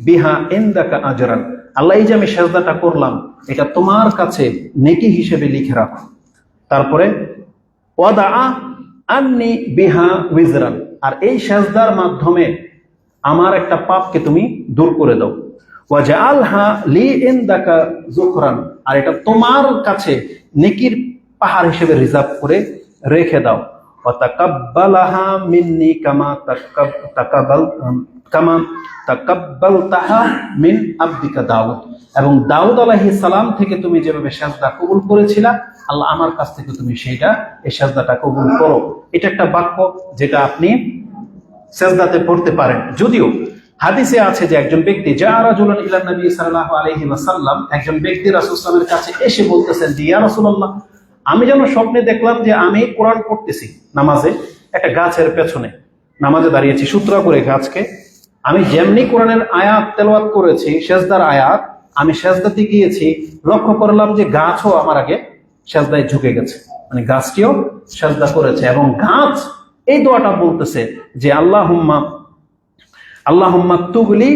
বিহা ইনদাকা আজরান, আল্লাহ এই যে আমি সেজদাটা করলাম এটা তোমার কাছে নেকি হিসেবে লিখে রাখো। তারপরে ওয়াদা আন্নি বিহা উইজরান, আর এই সেজদার মাধ্যমে আমার একটা পাপকে তুমি দূর করে দাও। ওয়াজআলহা লি ইনদাকা যুকরান, আর এটা তোমার কাছে নেকির পাহাড় হিসেবে রিজার্ভ করে রেখে দাও। ওয়া তাকাব্বালাহা মিন্নি কামা তাকাব্বালতাহা মিন আবদিকা দাউদ, এবং দাউদ আলাইহিস সালাম থেকে তুমি যেভাবে সাজদা কবুল করেছিলা, আল্লাহ আমার কাছ থেকে তুমি এই সাজদাটা কবুল করো। এটা একটা বাক্য যেটা আপনি সাজদাতে পড়তে পারেন। যদিও হাদিসে আছে যে একজন ব্যক্তি রাজুলান ইলা নবী সাল্লাল্লাহু আলাইহি ওয়াসাল্লাম, একজন ব্যক্তি রাসূল সাল্লাল্লাহু আলাইহি ওয়াসাল্লামের কাছে এসে বলতেছেন যে ইয়া রাসূলুল্লাহ, আমি যেন স্বপ্নে দেখলাম যে আমি কোরআন পড়তেছি নামাজে, একটা গাছের পেছনে নামাজে দাঁড়িয়েছি, সূত্র করে গাছকে আমি যেমনি কোরআনের আয়াত তেলাওয়াত করেছি, সেজদার আয়াত, আমি সেজদাতে গিয়েছি, লক্ষ্য করলাম যে গাছও আমার আগে সেজদায় ঝুঁকে গেছে, মানে গাছটিও সেজদা করেছে, এবং গাছ এই দোয়াটা বলতেছে যে আল্লাহুম্মা তুবলি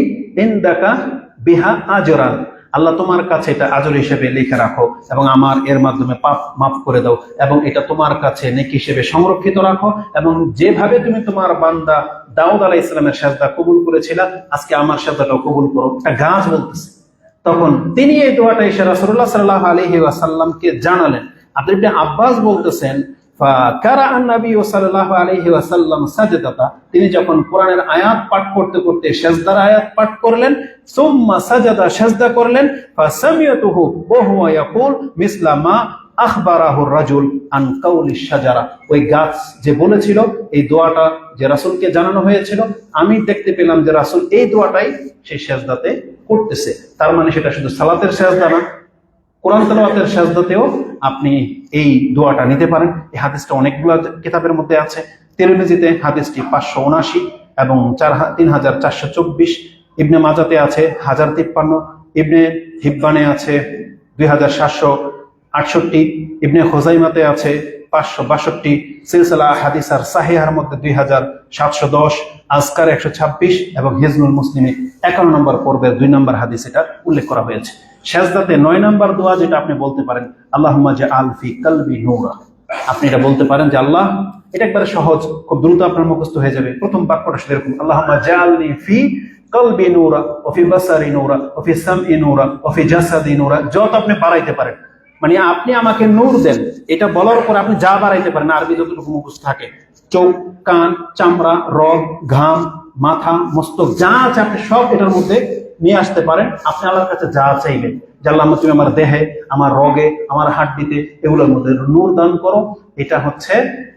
ইনদাকা বিহা আজরান, আল্লাহ তোমার কাছে এটা আজর হিসেবে লিখে রাখো এবং আমার এর মাধ্যমে পাপ মাফ করে দাও, এবং এটা তোমার কাছে নেকি হিসেবে সংরক্ষিত রাখো, এবং যেভাবে তুমি তোমার বান্দা দাউদ আলাইহিস সালামের সাজদা কবুল করেছিলা, আজকে আমার সাজদাটাও কবুল করো। একটা গাছ বলতেছে। তখন তিনি এই দোয়াটা এসে রাসূলুল্লাহ সাল্লাল্লাহু আলাইহি ওয়াসাল্লামকে জানালেন। আব্দুল্লাহ ইবনে আব্বাস বলতেছেন, ফাকারাআন নবী সাল্লাল্লাহু আলাইহি ওয়াসাল্লাম সাজদাতা, তিনি যখন কোরআনের আয়াত পাঠ করতে করতে সিজদার আয়াত পাঠ করলেন, সুম্মা সাজাদা, সিজদা করলেন, ফাসামিয়াতুহু ওয়া হুয়া ইয়াকুল মিসলা মা আখবারাহু রাজুল আন কাউলিশ শাজারা, ওই গাছ যে বলেছিল এই দোয়াটা যে রাসূলকে জানানো হয়েছিল, আমি দেখতে পেলাম যে রাসূল এই দোয়াটাই সেই সিজদাতে করতেছে। তার মানে সেটা শুধু সালাতের সিজদা না, কোরআন তেলাওয়াতের সিজদাতেও আপনি এই দোয়াটা নিতে পারেন। এই হাদিসটা অনেকগুলো কিতাবের মধ্যে আছে। তিরমিজিতে হাদিসটি 579 এবং 3424, ইবনে মাজাতে আছে 1053, ইবনে হিব্বানে আছে 2768, ইবনে খুজাইমাতে আছে 562, সিলসিলা হাদিস আর সাহিহার মধ্যে 2710, আজকার 126 এবং হিজনুল মুসলিমে 51 নম্বর পর্বের 2 নম্বর হাদিস এটা উল্লেখ করা হয়েছে। সাজদাতে 9 নম্বর দোয়া যেটা আপনি বলতে পারেন, আল্লাহুম্মা জাআল ফি কলবি নূরা, আপনি এটা বলতে পারেন যে আল্লাহ, এটা একবারে সহজ, খুব দ্রুত আপনার মুখস্থ হয়ে যাবে। প্রথম বাক্যটা শুধু এরকম, আল্লাহুম্মা জাআলনি ফি কলবি নূরা ওয়া ফি বাসারি নূরা ওয়া ফি সামই নূরা ওয়া ফি জাসাদি নূরা, যত আপনি বাড়াইতে পারেন, মানে আপনি আমাকে নূর দেন, এটা বলার পর আপনি যা বাড়াইতে পারেন, আরবি যতটুকু মুখস্থ থাকে, চোখ, কান, চামড়া, রগ, ঘাম, মাথা, মস্তক, যা আছে আপনি সব এটার মধ্যে নিয়ে আসতে পারেন। আপনি আল্লাহর কাছে যা চাইবেন যে আল্লাহ তুমি আমার দেহে, আমার রগে, আমার হাড্ডিতে এগুলোর মধ্যে নূর দান করো, এটা হচ্ছে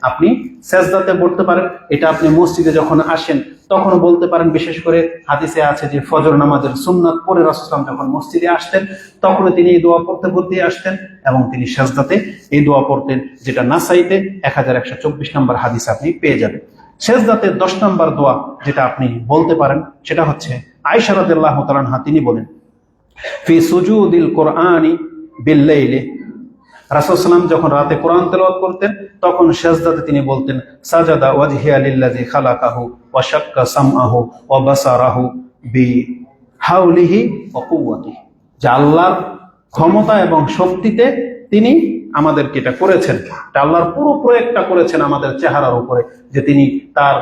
আপনি সেজদাতে পড়তে পারেন। এটা আপনি মসজিদে যখন আসেন তখন বলতে পারেন। বিশেষ করে হাদিসে আছে যে ফজর নামাজের সুন্নাত পড়ে রাসূল সাল্লাল্লাহু আলাইহি ওয়াসাল্লাম যখন মসজিদে আসতেন তখন তিনি এই দোয়া পড়তে আসতেন এবং তিনি সেজদাতে এই দোয়া পড়তেন, যেটা নাসাইতে 1124 নম্বর হাদিস আপনি পেয়ে যাবেন। সেজদাতে 10 নম্বর দোয়া যেটা আপনি বলতে পারেন সেটা হচ্ছে আয়েশা রাদিয়াল্লাহু তাআলা আনহা তিনি বলেন, ফি সুজুদিল কোরআনি বিল লাইলি, রাসূল সাল্লাল্লাহু আলাইহি ওয়াসাল্লাম যখন রাতে কোরআন তেলাওয়াত করতেন তখন সিজদাতে তিনি বলতেন, সাজাদা ওয়াজহিয়া লিল্লাযী খালাকাহু ওয়া শাক্কা সামআহু ওয়া বাসারাহু বিহাউলিহি ওয়া কুওয়াতিহি, যে আল্লাহর ক্ষমতা এবং শক্তিতে তিনি আমাদেরকে এটা করেছেন, এটা আল্লাহর পুরো প্রয়োগটা করেছেন আমাদের চেহারার উপরে, যে তিনি তার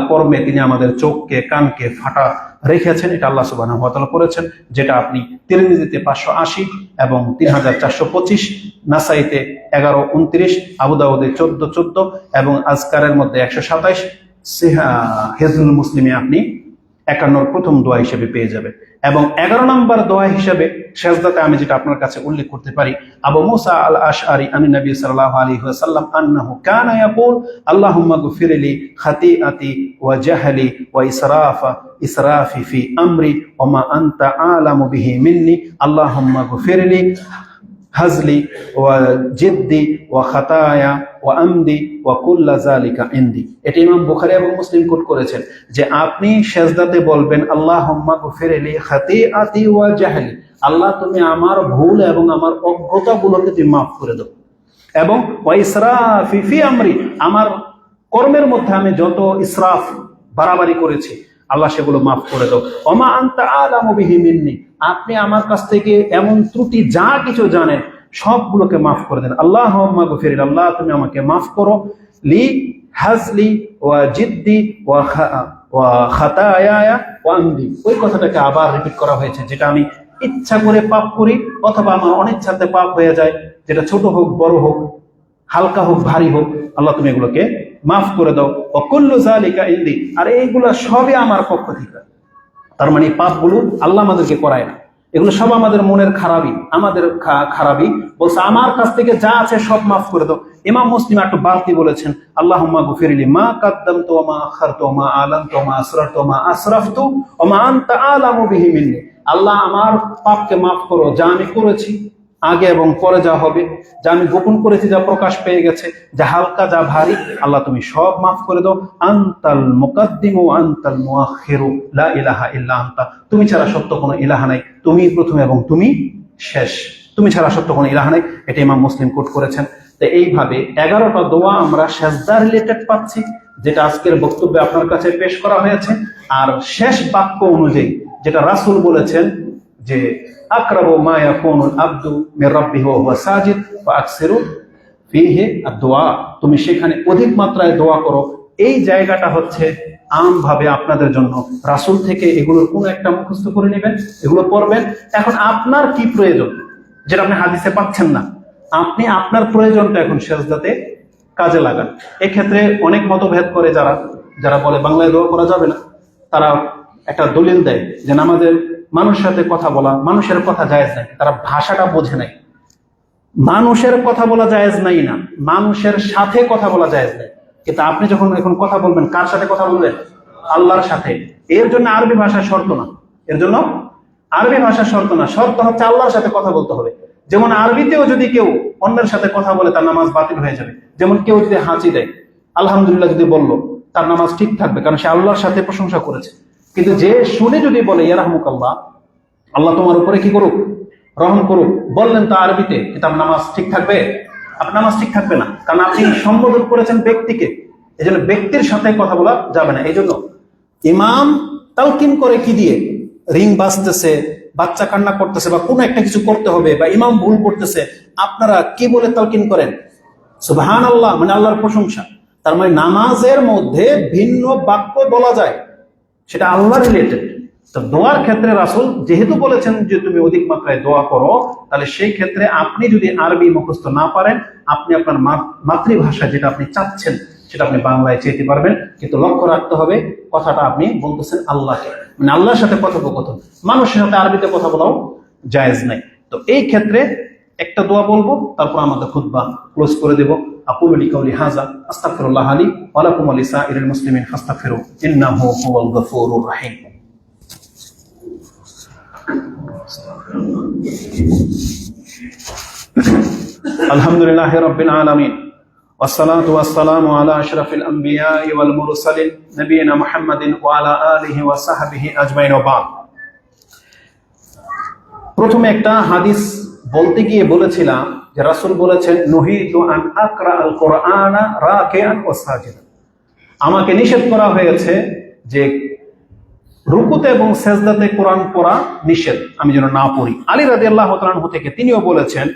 কর্মে তিনি আমাদের চোখকে, কানকে ফাটা রেখেছেন, এটা আল্লাহ সুবহানাহু ওয়া তাআলা করেছেন, যেটা আপনি তিরমিজিতে 580 এবং 3425, নাসাইতে 1129, আবু দাউদে 1414 এবং আজকারের মধ্যে 127, হিজনুল মুসলিমে আপনি 51 প্রথম দোয়া হিসেবে পেয়ে যাবেন। এবং 11 নম্বর দোয়া হিসেবে সিজদাতে আমি যেটা আপনার কাছে উল্লেখ করতে পারি, আবু মুসা আল আশআরী আন নবী সাল্লাল্লাহু আলাইহি ওয়াসাল্লাম আন্নাহু কানা ইয়াকুল আল্লাহুম্মা গফিরলি খাতিআতি ওয়া জাহলি ওয়া ইসরাফি ফি আমরি ওয়া মা আনতা আলামু বিহি মিন্নি আল্লাহুম্মা গফিরলি হাজলি ওয়া জিদ্দি ওয়া খাতায়া ওয়া আমদি ওয়া কুল্লা যালিকা ইনদি। এটা ইমাম বুখারী এবং মুসলিম কোট করেছেন যে আপনি সিজদাতে বলবেন, আল্লাহুম্মা গফিরলি খাতিআতি ওয়া জাহলি, আল্লাহ তুমি আমার ভুল এবং আমার অজ্ঞতাগুলোকে তুমি মাফ করে দাও, এবং ওয়া ইসরাফি ফি আমরি, আমার কর্মের মধ্যে আমি যত ইসরাফ বাড়াবাড়ি করেছি আল্লাহ সেগুলো মাফ করে দাও, ওয়া মা আনতা আলামু বিহি মিন্নি, আপনি আমার কাছ থেকে এমন ত্রুটি যা কিছু জানেন সবগুলোকে মাফ করে দেন। আল্লাহুম্মা গফিরলি, আল্লাহ তুমি আমাকে মাফ করো, লি হাজলি ওয়া জিদ্দি ওয়া খাতায়া ওয়া আমদি, ওই কথাটাকে আবার রিপিট করা হয়েছে, যেটা আমি ইচ্ছা করে পাপ করি অথবা আমার অনিচ্ছাতে পাপ হয়ে যায়, যেটা ছোট হোক বড় হোক, হালকা হোক ভারী হোক, আল্লাহ তুমি এগুলোকে মাফ করে দাও। ওয়াকুল্লু যালিকা ইনদি, আর এইগুলা সবই আমার পক্ষ থেকে। তার মানে পাপগুলো আল্লাহ আমাদেরকে করায় না, এগুলো সব আমাদের মনের খারাপই, আমাদের খারাপই। বলছে আমার কাছ থেকে যা আছে সব মাফ করে দাও। ইমাম মুসলিম একটু বাড়তি বলেছেন, আল্লাহুম্মা গফিরলি মা কাদ্দামতু ওয়া মা আখারতু ওয়া মা আলানতু ওয়া মা আসরারতু ওয়া মা আসরাফতু ওয়া মা আনতা আলামু বিহি মিন্নি। আল্লাহ আমার পাপকে মাফ করো, যা আমি করেছি আগে এবং পরে যা হবে, যা আমি গোপন করেছি, যা প্রকাশ পেয়ে গেছে, যা হালকা যা ভারী, আল্লাহ তুমি সব মাফ করে দাও। আনতাল মুকাদ্দিমু ওয়া আনতাল মুআখিরু লা ইলাহা ইল্লা আনতা, তুমি ছাড়া সত্য কোনো ইলাহা নাই, তুমি প্রথম এবং তুমি শেষ, তুমি ছাড়া সত্য কোনো ইলাহা নাই। এটা ইমাম মুসলিম কোট করেছেন। তো এইভাবে 11টা দোয়া আমরা সেজদা রিলেটেড পাচ্ছি, যেটা আজকের বক্তব্যে আপনার কাছে পেশ করা হয়েছে। আর শেষ বাক্য অনুযায়ী যেটা রাসূল বলেছেন যে আকরাবু মা ইয়াকুনুল আবদু মির রাব্বিহি ওয়া হুয়া সাজিদ ওয়া আকসিরু ফিহি আদ-দুআ, তুমি সেখানে অধিক মাত্রায় দোয়া করো। এই জায়গাটা হচ্ছে আমভাবে আপনাদের জন্য রাসূল থেকে এগুলোর কোনো একটা মুখস্থ করে নেবেন, এগুলো পড়বেন। এখন আপনার কি প্রয়োজন যেটা আপনি হাদিসে পাচ্ছেন না, আপনি আপনার প্রয়োজনটা এখন সেজদাতে কাজে লাগান। এক্ষেত্রে অনেক মতভেদ করে যারা যারা বলে বাংলায় দোয়া করা যাবে না, তারা একটা দলিল দেয় যে আমাদের মানুষের সাথে কথা বলা, মানুষের কথা জায়েজ নাই, তারা ভাষাটা বোঝে নাই। মানুষের কথা বলা জায়েজ নাই না, মানুষের সাথে কথা বলা জায়েজ নাই। কিন্তু আপনি যখন এখন কথা বলবেন, কার সাথে কথা বলবেন? আল্লাহর সাথে। এর জন্য আরবি ভাষা শর্ত না, এর জন্য আরবি ভাষা শর্ত না, শর্ত হচ্ছে আল্লাহর সাথে কথা বলতে হবে। যেমন আরবিতেও যদি কেউ অন্যের সাথে কথা বলে তার নামাজ বাতিল হয়ে যাবে। যেমন কেউ যদি হাঁচি দেয়, আলহামদুলিল্লাহ যদি বললো, তার নামাজ ঠিক থাকবে, কারণ সে আল্লাহর সাথে প্রশংসা করেছে। কিন্তু যে শুনে যদি বলে ইয়ারহামুকাল্লাহ, আল্লাহ তোমার উপরে কি করুক, রহম করুক, বললেন তা আরবিতে, কিন্তু আপনার নামাজ ঠিক থাকবে? আপনার নামাজ ঠিক থাকবে না, কারণ আপনি সম্বোধন করেছেন ব্যক্তিকে। এই জন্য ব্যক্তির সাথে কথা বলা যাবে না। এই জন্য ইমাম তালকিন করে কি দিয়ে, রিং বাজতেছে, বাচ্চা কান্না করতেছে, বা কোনো একটা কিছু করতে হবে, বা ইমাম ভুল করতেছে, আপনারা কি বলে তালকিন করেন? সুবহানাল্লাহ, মানে আল্লাহর প্রশংসা। তার মানে নামাজের মধ্যে ভিন্ন বাক্য বলা যায়, সেটা আল্লাহ রিলেটেড। তো দোয়ার ক্ষেত্রে রাসূল যেহেতু বলেছেন যে তুমি অধিক মাত্রায় দোয়া করো, তাহলে সেই ক্ষেত্রে আপনি যদি আরবি মুখস্থ না পারেন, আপনি আপনার মাতৃভাষা যেটা আপনি চাচ্ছেন সেটা আপনি বাংলায় চাইতে পারবেন। কিন্তু লক্ষ্য রাখতে হবে, কথাটা আপনি বলতেছেন আল্লাহকে, মানে আল্লাহর সাথে কথোপকথন, মানুষের সাথে আরবিতে কথা বলাও জায়েজ নাই। তো এই ক্ষেত্রে একটা দোয়া বলবো, তারপর আমাদের খুতবা ক্লোজ করে দেব। আকুলু লিকাউলি হাযা আস্তাগফিরুল্লাহ লি ওয়া লাকুম ওয়া লিসাইরিল মুসলিমিন ফাস্তাগফিরু ইন্নাহু হুয়াল গফুরুর রহিম। আলহামদুলিল্লাহি রাব্বিল আলামিন, والصلاة والسلام على أشرف الأنبياء والمرسلين نبينا محمد وعلى آله وصحبه أجمعين وبعد। প্রথমে একটা হাদিস বলতে গিয়ে বলেছিলাম যে রাসূল বলেছেন, নুহিতু আন আকরা আল কুরআনা রাকিআন ওয়া সাজিদান, আমাকে নিষেধ করা হয়েছে যে রুকুতে এবং সেজদাতে কোরআন পড়া নিষেধ, আমি যেন না পড়ি। আলী রাদিয়াল্লাহু তাআলা আনহু থেকে তিনিও বলেছেন,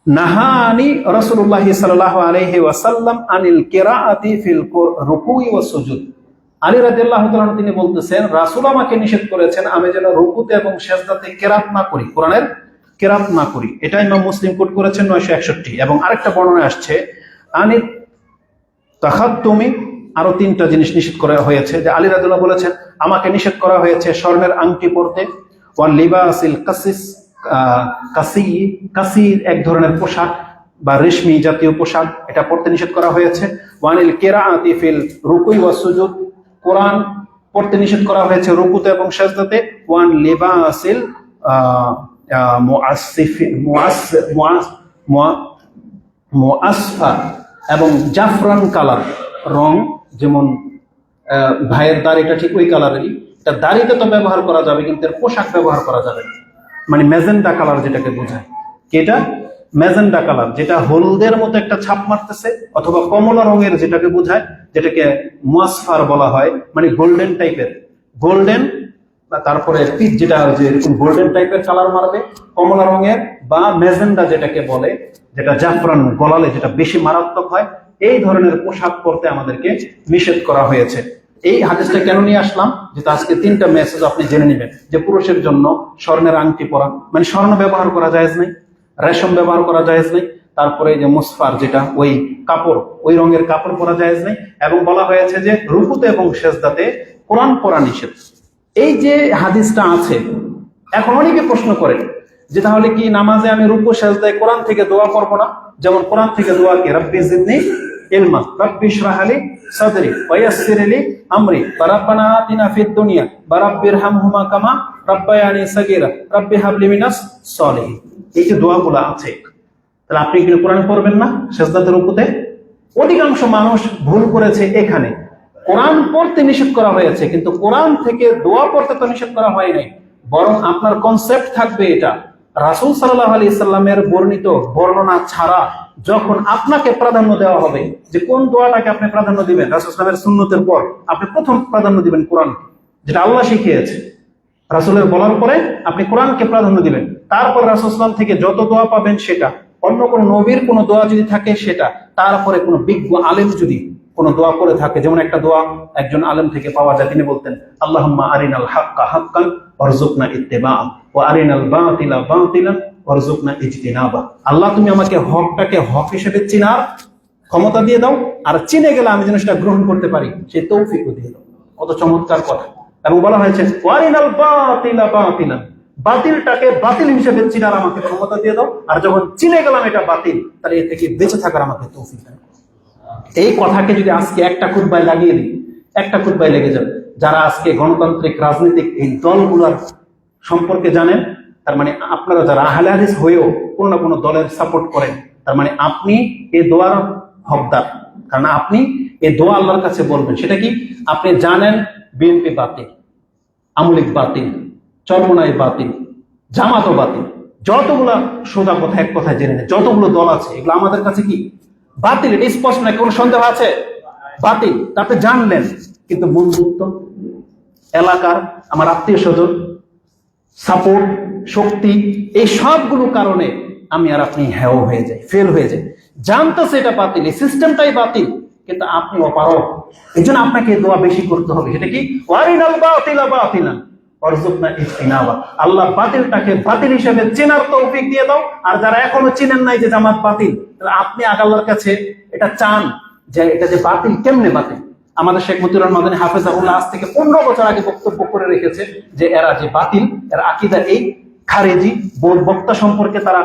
নাহানি রাসূলুল্লাহ সাল্লাল্লাহু আলাইহি ওয়াসাল্লাম আনিল কিরাআতি ফিল রুকুই ওয়াস সুজুদ। আলী রাদিয়াল্লাহু তাআলা তিনি বলতেছেন, রাসূল আমাকে নিষেধ করেছেন আমি যেন রুকুতে এবং সিজদাতে কিরাত না করি, কোরআনের কিরাত না করি। এটা ইমাম মুসলিম কোট করেছেন 961। এবং আরেকটা বর্ণনা আসছে আনি তাখাত্তুমি, আরো 3টা জিনিস নিষেধ করা হয়েছে। যে আলী রাদিয়াল্লাহু বলেছেন, আমাকে নিষেধ করা হয়েছে স্বর্ণের আংটি পরতে, ওয়াল লিবাসিল কাসিস, কাসি এক ধরনের পোশাক বা রেশমি জাতীয় পোশাক, এটা পড়তে নিষেধ করা হয়েছে। ওয়ানিল কিরাআতি ফিল রুকুই ওয়াস সুজুদ, কোরআন পড়তে নিষেধ করা হয়েছে রুকুতে এবং সিজদাতে। ওয়ান লিবাসিল মুআসফা, এবং জাফরান কালার রং, যেমন ভাইয়ের দাড়িটা ঠিক ওই কালারেরই, এটা দাড়িতে তো ব্যবহার করা যাবে, কিন্তু এর পোশাক ব্যবহার করা যাবে না। মানে ম্যাজেন্ডা কালার যেটাকে বোঝায়, এটা ম্যাজেন্ডা কালার, যেটা হলদের মতো একটা ছাপ মারতেছে, অথবা কমলা রঙের যেটাকে বোঝায়, যেটাকে মুআসফার বলা হয়, মানে গোল্ডেন টাইপের, গোল্ডেন, তারপরে পিচ যেটা যে এরকম গোল্ডেন টাইপের কালার মারবে, কমলা রঙের, বা ম্যাজেন্ডা যেটাকে বলে, যেটা জাফরান গলালে যেটা বেশি মারাত্মক হয়, এই ধরনের পোশাক পরতে আমাদেরকে নিষেধ করা হয়েছে। এই হাদিসটা কেন নিয়ে আসলাম, যেটা আজকে 3টা মেসেজ আপনি জেনে নেবেন। যে পুরুষের জন্য স্বর্ণের আংটি পরা, মানে স্বর্ণ ব্যবহার করা জায়েজ নাই, রেশম ব্যবহার করা জায়েজ নাই। তারপরে যে মুসফার, যেটা ওই কাপড়, ওই রঙের কাপড় পরা জায়েজ নেই। এবং বলা হয়েছে যে রুকুতে এবং সেজদাতে কোরআন পড়া নিষেধ। এই যে হাদিসটা আছে, এখন অনেকে প্রশ্ন করে যে তাহলে কি নামাজে আমি রুকু সেজদায় কোরআন থেকে দোয়া করবো না? যেমন কোরআন থেকে দোয়া কি, রব্বি জিদনি ইলমা, রব্বি ইশরাহ লি সাদরি ওয়া ইয়াসসির লি আমরি, ওয়া রাব্বানা আতিনা ফিদ দুনিয়া ওয়া রাব্বিরহামহুমা কামা রাব্বায়ানি সাগীরা, রব্বি হাবলি মিনাস সলিহিন। এই যে দোয়াগুলো আছে, তাহলে আপনি কি কোরআন পড়বেন না সেজদাতে রুকুতে? অধিকাংশ মানুষ ভুল করেছে এখানে। কোরআন পড়তে নিষেধ করা হয়েছে, কিন্তু কোরআন থেকে দোয়া পড়তে তো নিষেধ করা হয় নাই। বরং আপনার কনসেপ্ট থাকবে এটা, রাসূল সাল্লাল্লাহু আলাইহি সাল্লামের বর্ণিত বর্ণনা ছাড়া যখন আপনাকে প্রাধান্য দেওয়া হবে, যে কোন দোয়াটাকে আপনি প্রাধান্য দিবেন, রাসূল সাল্লাল্লাহু সুন্নতের পর আপনি প্রথম প্রাধান্য দিবেন কোরআন, যেটা আল্লাহ শিখিয়েছে। রাসূলের বলার পরে আপনি কোরআনকে প্রাধান্য দিবেন, তারপর রাসূল সাল্লাল্লাহু থেকে যত দোয়া পাবেন সেটা, অন্য কোন নবীর কোন দোয়া যদি থাকে সেটা, তারপরে কোন বিজ্ঞ আলেম যদি কোন দোয়া করে থাকে, যেমন একটা দোয়া একজন আলেম থেকে পাওয়া যায়, তিনি বলতেন আল্লাহুম্মা আরিনাল হাক্কা হাক্কান ওয়ারযুকনা ইত্তিবাআ ওয়া আরিনাল বাতিলা বাতিলান ওয়ারযুকনা ইজতিনাবা। আল্লাহ তুমি আমাকে হকটাকে হক হিসেবে চিনার ক্ষমতা দিয়ে দাও, আর চিনে গেলে আমি যেন সেটা গ্রহণ করতে পারি সেই তৌফিকও দিয়ে দাও। কত চমৎকার কথা। এবং বলা হয়েছে ওয়ারিনাল বাতিলা বাতিলান, বাতিলটাকে বাতিল হিসেবে চিনার আমাকে ক্ষমতা দিয়ে দাও, আর যখন চিনে গেলাম এটা বাতিল, তাহলে এ থেকে বেঁচে থাকার আমাকে তৌফিক দাও। এই কথাকে যদি আজকে একটা খুতবায় লাগিয়ে দিই, একটা খুতবায় লেগে যাবে। যারা আজকে গণতান্ত্রিক রাজনৈতিক এই দলগুলোর সম্পর্কে জানেন, তার মানে আপনারা যারা আহলে হাদিস হয়েও কোনো না কোনো দলের সাপোর্ট করেন, তার মানে আপনি এই দোয়ার হকদার। কারণ আপনি এই দোয়া আল্লাহর কাছে বলবেন। সেটা কি? আপনি জানেন বিএনপি বাতিল, আমলিক বাতিল, চরমনাই বাতিল, জামাতও বাতিল, যতগুলা, সোজা কথা এক কথা জেনে নেন, যতগুলো দল আছে এগুলো আমাদের কাছে কি বাতিল। এটা স্পষ্ট না, কোনো সন্দেহ আছে? বাতিল। তাতে জানলেন, কিন্তু বন্ধুত্ব, এলাকার আমার আত্মীয় স্বজন, সাপোর্ট, শক্তি, এই সবগুলো কারণে আমি আর আপনি হ্যাও হয়ে যাই, ফেল হয়ে যাই। জানতেছে এটা বাতিল, এই সিস্টেমটাই বাতিল, কিন্তু আপনি অপারগ। এই জন্য আপনাকে দোয়া বেশি করতে হবে। সেটা কি? ওয়ারিনাল বাতিলা বাতিলান ওয়ারযুকনা ইজতিনাবা। আল্লাহ বাতিলটাকে বাতিল হিসেবে চেনার তৌফিক দিয়ে দাও। আর যারা এখনো চিনেন নাই যে জামাত বাতিল, তাহলে আপনি আল্লাহর কাছে এটা চান যে এটা যে বাতিল, কেমনে বাতিল। আমাদের শেখ মতিউর রহমান মাদানী হাফেজাহুল্লাহ আজ থেকে 15 বছর আগে বক্তব্য করে রেখেছে যে এরা যে বাতিল, এরা আকীদা এই খারেজি বক্তা সম্পর্কে তারা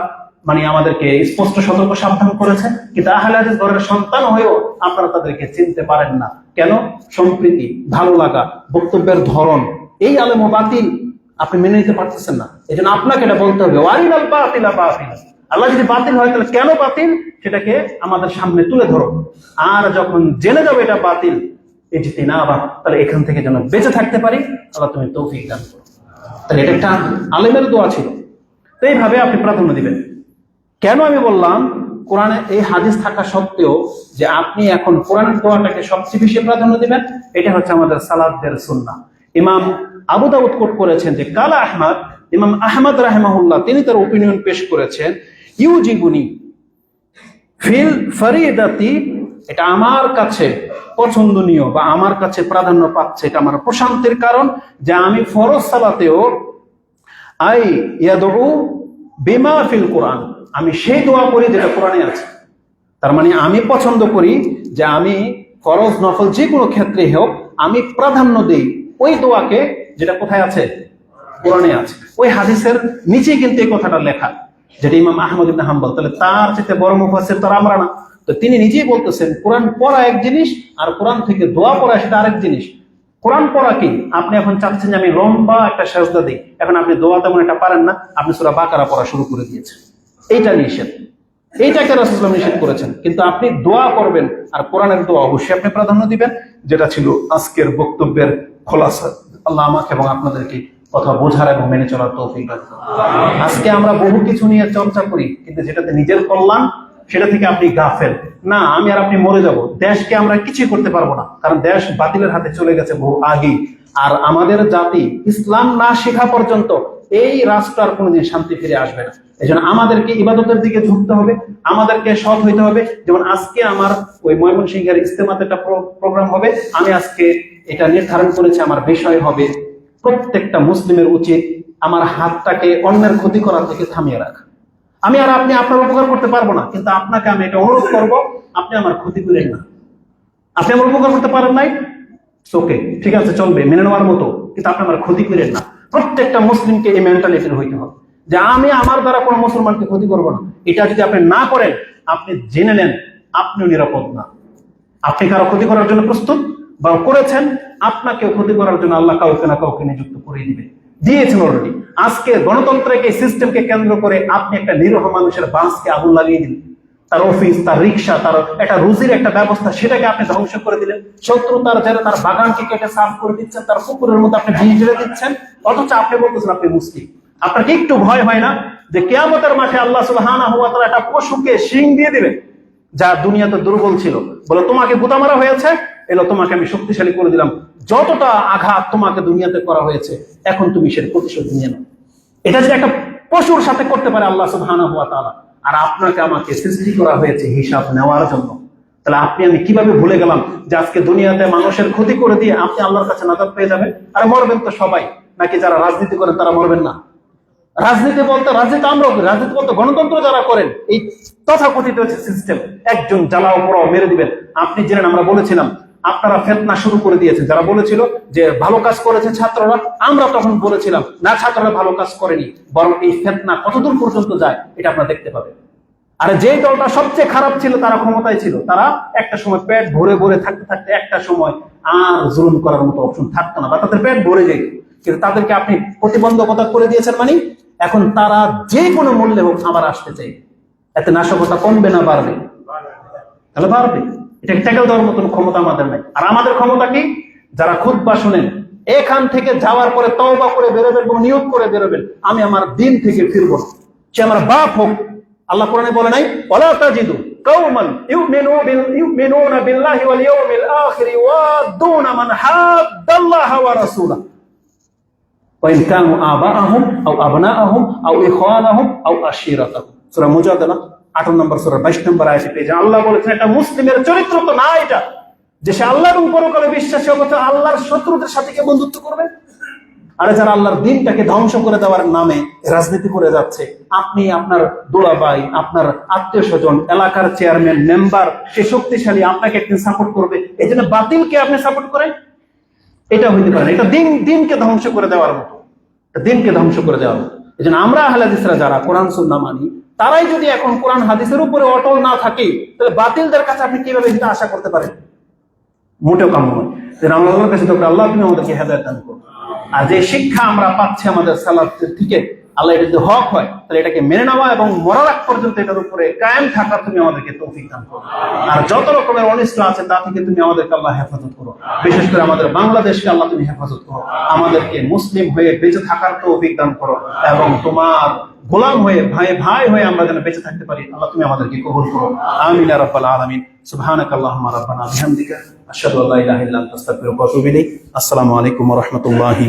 মানে আমাদেরকে স্পষ্ট সতর্ক সাবধান করেছে। কিন্তু আহলে হাদিস ঘরের সন্তান হয়েও আপনারা তাদেরকে চিনতে পারেন না। কেন? সম্প্রীতি, ভালো লাগা, বক্তব্যের ধরন, এই আলেম ও বাতিল আপনি মেনে নিতে পারতেছেন না। এই জন্য আপনাকে এটা বলতে হবে, ওয়ারিনাল বাতিলা বাতিলা। আল্লাহ যদি বাতিল হয় তাহলে কেন বাতিল, সেটাকে আমাদের সামনে তুলে ধরো। আর যখন জেনে যাবে এটা বাতিল, ইজতিনাবা, তাহলে এখান থেকে যেন বেঁচে থাকতে পারি, আল্লাহ তুমি তৌফিক দান করো। তাহলে এটা একটা আলেমের দোয়া ছিল। তো এইভাবে আপনি প্রাধান্য দিবেন। কেন আমি বললাম কোরআনে এই হাদিস থাকা সত্ত্বেও যে আপনি এখন কোরআনের দোয়াটাকে সবচেয়ে বেশি প্রাধান্য দিবেন, এটা হচ্ছে আমাদের সালাফদের সুন্নাহ। ইমাম আবু দাউদ কোট করেছেন যে কালা আহমদ, ইমাম আহমদ রাহিমাহুল্লাহ তিনি তার ওপিনিয়ন পেশ করেছেন, ইউজিবুনি ফিল ফরিদাতি, এটা আমার কাছে পছন্দনীয় বা আমার কাছে প্রাধান্য পাচ্ছে, এটা আমার প্রশান্তির কারণ যে আমি ফরজ সালাতেও আই ইয়াদউ বিমা ফিল কোরআন, আমি সেই দোয়া করি যেটা কোরআনে আছে। তার মানে আমি পছন্দ করি যে আমি ফরজ নফল যে কোনো ক্ষেত্রে হোক আমি প্রাধান্য দেই ওই দোয়াকে যেটা কোথায় আছে, কোরআনে আছে। ওই হাদিসের নিচে কিন্তু এই কথাটা লেখা, যেটা ইমাম আহমদ ইবনে হাম্বল, তাহলে তার চেয়ে বড় মুফাসসির তো আমরা না। তো তিনি নিজেই বলতেছেন কোরআন পড়া এক জিনিস আর কোরআন থেকে দোয়া পড়া সেটা আরেক জিনিস। কোরআন পড়া কি, আপনি এখন চাচ্ছেন যে আমি লম্বা একটা সাজদা দিই, এখন আপনি দোয়া তেমন একটা পারেন না, আপনি সূরা বাকারা পড়া শুরু করে দিয়েছেন, এইটা নিষেধ, এইটাকে রাসূলুল্লাহ নিষেধ করেছেন। কিন্তু আপনি দোয়া করবেন আর কোরআনের দোয়া অবশ্যই আপনি প্রাধান্য দিবেন, যেটা ছিল আজকের বক্তব্যের খোলাসা। আল্লাহ আমাকে এবং আপনাদেরকে কথা বোঝার এবং মেনে চলার তৌফিক দান করুন। আজকে আমরা বহু কিছু নিয়ে চর্চা করি, কিন্তু যেটাতে নিজের কল্যাণ সেটা থেকে আপনি গাফেল। না, আমি আর আপনি মরে যাব, দেশকে আমরা কিছুই করতে পারবো না, কারণ দেশ বাতিলের হাতে চলে গেছে বহু আগেই। আর আমাদের জাতি ইসলাম না শেখা পর্যন্ত এই রাষ্ট্র আর কোনোদিন শান্তি ফিরে আসবে না। এই জন্য আমাদেরকে ইবাদতের দিকে ঝুঁকতে হবে, আমাদেরকে সৎ হইতে হবে। যেমন আজকে আমার ওই ময়মনসিংহের ইজতেমাতে একটা প্রোগ্রাম হবে, আমি আজকে এটা নির্ধারণ করেছি আমার বিষয় হবে প্রত্যেকটা মুসলিমের উচিত আমার হাতটাকে অন্যের ক্ষতি করা থেকে থামিয়ে রাখা। আমি আর আপনি আপনার উপকার করতে পারবো না, কিন্তু আপনাকে আমি এটা অনুরোধ করবো, আপনি আমার ক্ষতি করেন না। আপনি আমার উপকার করতে পারেন নাই, ওকে, ঠিক আছে, চলবে, মেনে নেওয়ার মতো, কিন্তু আপনি আমার ক্ষতি করেন না। প্রত্যেকটা মুসলিমকে এই মেন্টালিটির হইতে হবে যে আমি আমার দ্বারা কোনো মুসলমানকে ক্ষতি করবো না। এটা যদি আপনি না করেন, আপনি জেনে নেন আপনিও নিরাপদ না। আপনি কারো ক্ষতি করার জন্য প্রস্তুত বা করেছেন, আপনাকেও ক্ষতি করার জন্য আল্লাহ কাউকে না কাউকে নিযুক্ত করে দিয়েছেন অলরেডি। আজকে গণতন্ত্রকে সিস্টেমকে কেন্দ্র করে আপনি একটা নিরীহ মানুষের বাঁশকে আগুন লাগিয়ে দিলেন, তার অফিস, তার রিক্সা, তার একটা রুজির একটা ব্যবস্থা, সেটাকে আপনি ধ্বংস করে দিলেন। শত্রু তার যারা তার বাগানকে কেটে সাফ করে দিচ্ছেন, তার পুকুরের মধ্যে আপনি বীজ ঢেলে দিচ্ছেন, অথচ আপনি বলতেছেন আপনি মুসলিম। আপনার কি একটু ভয় হয় না যে কিয়ামতের মাঠে আল্লাহ সুবহানাহু ওয়া তাআলা একটা পশুকে শিং দিয়ে দিবেন যা দুনিয়াতে দুর্বল ছিল, বলে তোমাকে গুতা মারা হয়েছে, এলো তোমাকে আমি শক্তিশালী করে দিলাম, যতটা আঘাত তোমাকে দুনিয়াতে করা হয়েছে এখন তুমি সেটা প্রতিশোধ নিয়ে নাও। এটা যে একটা পশুর সাথে করতে পারে আল্লাহ সুবহানাহু ওয়া তাআলা, আর আপনাকে আমাকে সৃষ্টি করা হয়েছে হিসাব নেওয়ার জন্য, তাহলে আপনি আমি কিভাবে ভুলে গেলাম যে আজকে দুনিয়াতে মানুষের ক্ষতি করে দিয়ে আপনি আল্লাহর কাছে নাজাত পেয়ে যাবেন? আর মরবেন তো সবাই, নাকি যারা রাজনীতি করেন তারা মরবেন না? রাজনীতি আমরা রাজনীতি বলতে গণতন্ত্র যারা করেন, এই তথাকথিত সিস্টেম, একজন জ্বালাও পোড়াও মেরে দিবেন। আপনি জেনেন, আমরা বলেছিলাম আপনারা ফেতনা শুরু করে দিয়েছেন। যারা বলেছিল যে ভালো কাজ করেছে ছাত্ররা, আমরা তখন বলেছিলাম না, ছাত্ররা ভালো কাজ করেনি, বরং এই ফেতনা কতদূর পর্যন্ত যায় এটা আপনারা দেখতে পাবেন। আর যে দলটা সবচেয়ে খারাপ ছিল তারা ক্ষমতায় ছিল, তারা একটা সময় পেট ভরে ভরে থাকতে থাকতে একটা সময় আর জুলুম করার মতো অপশন থাকতো না, বা তাদের পেট ভরে যেত। কিন্তু তাদেরকে আপনি প্রতিবন্ধকতা করে দিয়েছেন, মানে এখন তারা যে কোনো মূল্যে হোক আবার আসতে চাই। এতে নাশকতা কমবে না বাড়বে? তাহলে বাড়বে। এটাকে ট্যাকেল দেওয়ার মতন ক্ষমতা আমাদের নাই। আর আমাদের ক্ষমতা কি? যারা খুতবা শুনেন, এখান থেকে যাওয়ার পরে তওবা করে বেরোবেন এবং নিয়োগ করে বেরোবেন, আমি আমার দিন থেকে ফিরবো না, সে আমার বাপ হোক। আল্লাহ কোরআনে বলে নাই, ওয়ালা তাজিদু কওমান ইউমিনুনা বিল্লাহি ওয়াল ইয়াউমিল আখির ওয়াদুনা মান হাদ্দাল্লাহা ওয়া রাসূলাহু ওয়াইন কানু আবাআহুম আও আবনাআহুম আও ইখওয়ানাহুম আও আশিরাতাহুম। সূরা মুজাদালা 18 নম্বর সূরা 22 নম্বর আয়াতে পেয়ে যান, আল্লাহ বলেছেন এটা মুসলিমের চরিত্র তো না, এটা যে সে আল্লাহ এবং পরকালে বিশ্বাসী অবস্থা আল্লাহর শত্রুদের সাথে কে বন্ধুত্ব করবে। আরে যারা আল্লাহর দিনটাকে ধ্বংস করে দেওয়ার নামে রাজনীতি করে যাচ্ছে, আপনি আপনার দোলাভাই, আপনার আত্মীয় স্বজন, এলাকার চেয়ারম্যান, মেম্বার, সে শক্তিশালী, আপনাকে একদিন সাপোর্ট করবে, এই জন্য বাতিলকে আপনি সাপোর্ট করেন, এটা হইতে পারে না। এটা দিনকে ধ্বংস করে দেওয়ার মতো, দিনকে ধ্বংস করে দেওয়ার মতো। এই জন্য আমরা আহলে হাদিসরা যারা কোরআন সুন্নাহ মানি, তারাই যদি এখন কোরআন হাদিসের উপরে অটল না থাকে, তাহলে বাতিলদের কাছে আপনি কিভাবে এটা আশা করতে পারেন? মোটেও কাম্য নয়। আল্লাহর কাছে তো আল্লাহ তুমি আমাদেরকে হেদায়েত দান করো। আর যে শিক্ষা আমরা পাচ্ছি আমাদের সালাফ থেকে, আল্লাহ এটা যদি হক হয় তাহলে এটাকে মেনে নেওয়া এবং মরার আগ পর্যন্ত এটার উপরে কায়েম থাকা তুমি আমাদেরকে তৌফিক দান করো। আর যত রকমের অনিষ্ট আছে তা থেকে তুমি আমাদেরকে আল্লাহ হেফাজত করো। বিশেষ করে আমাদের বাংলাদেশকে আল্লাহ তুমি হেফাজত করো, আমাদেরকে মুসলিম হয়ে বেঁচে থাকার তৌফিক দান করো, এবং তোমার গোলাম হয়ে ভাই ভাই হয়ে আমরা যেন বেঁচে থাকতে পারি, আল্লাহ তুমি আমাদেরকে কবুল করো। আমিন ইয়া রাব্বাল আলামিন। সুবহানাকাল্লাহুম্মা রাব্বানা বিহামদিকা আশহাদু আল্লা ইলাহা ইল্লা আনতা আস্তাগফিরুকা ওয়া আতুবু ইলাইক। আসসালামু আলাইকুম ওয়া রাহমাতুল্লাহি।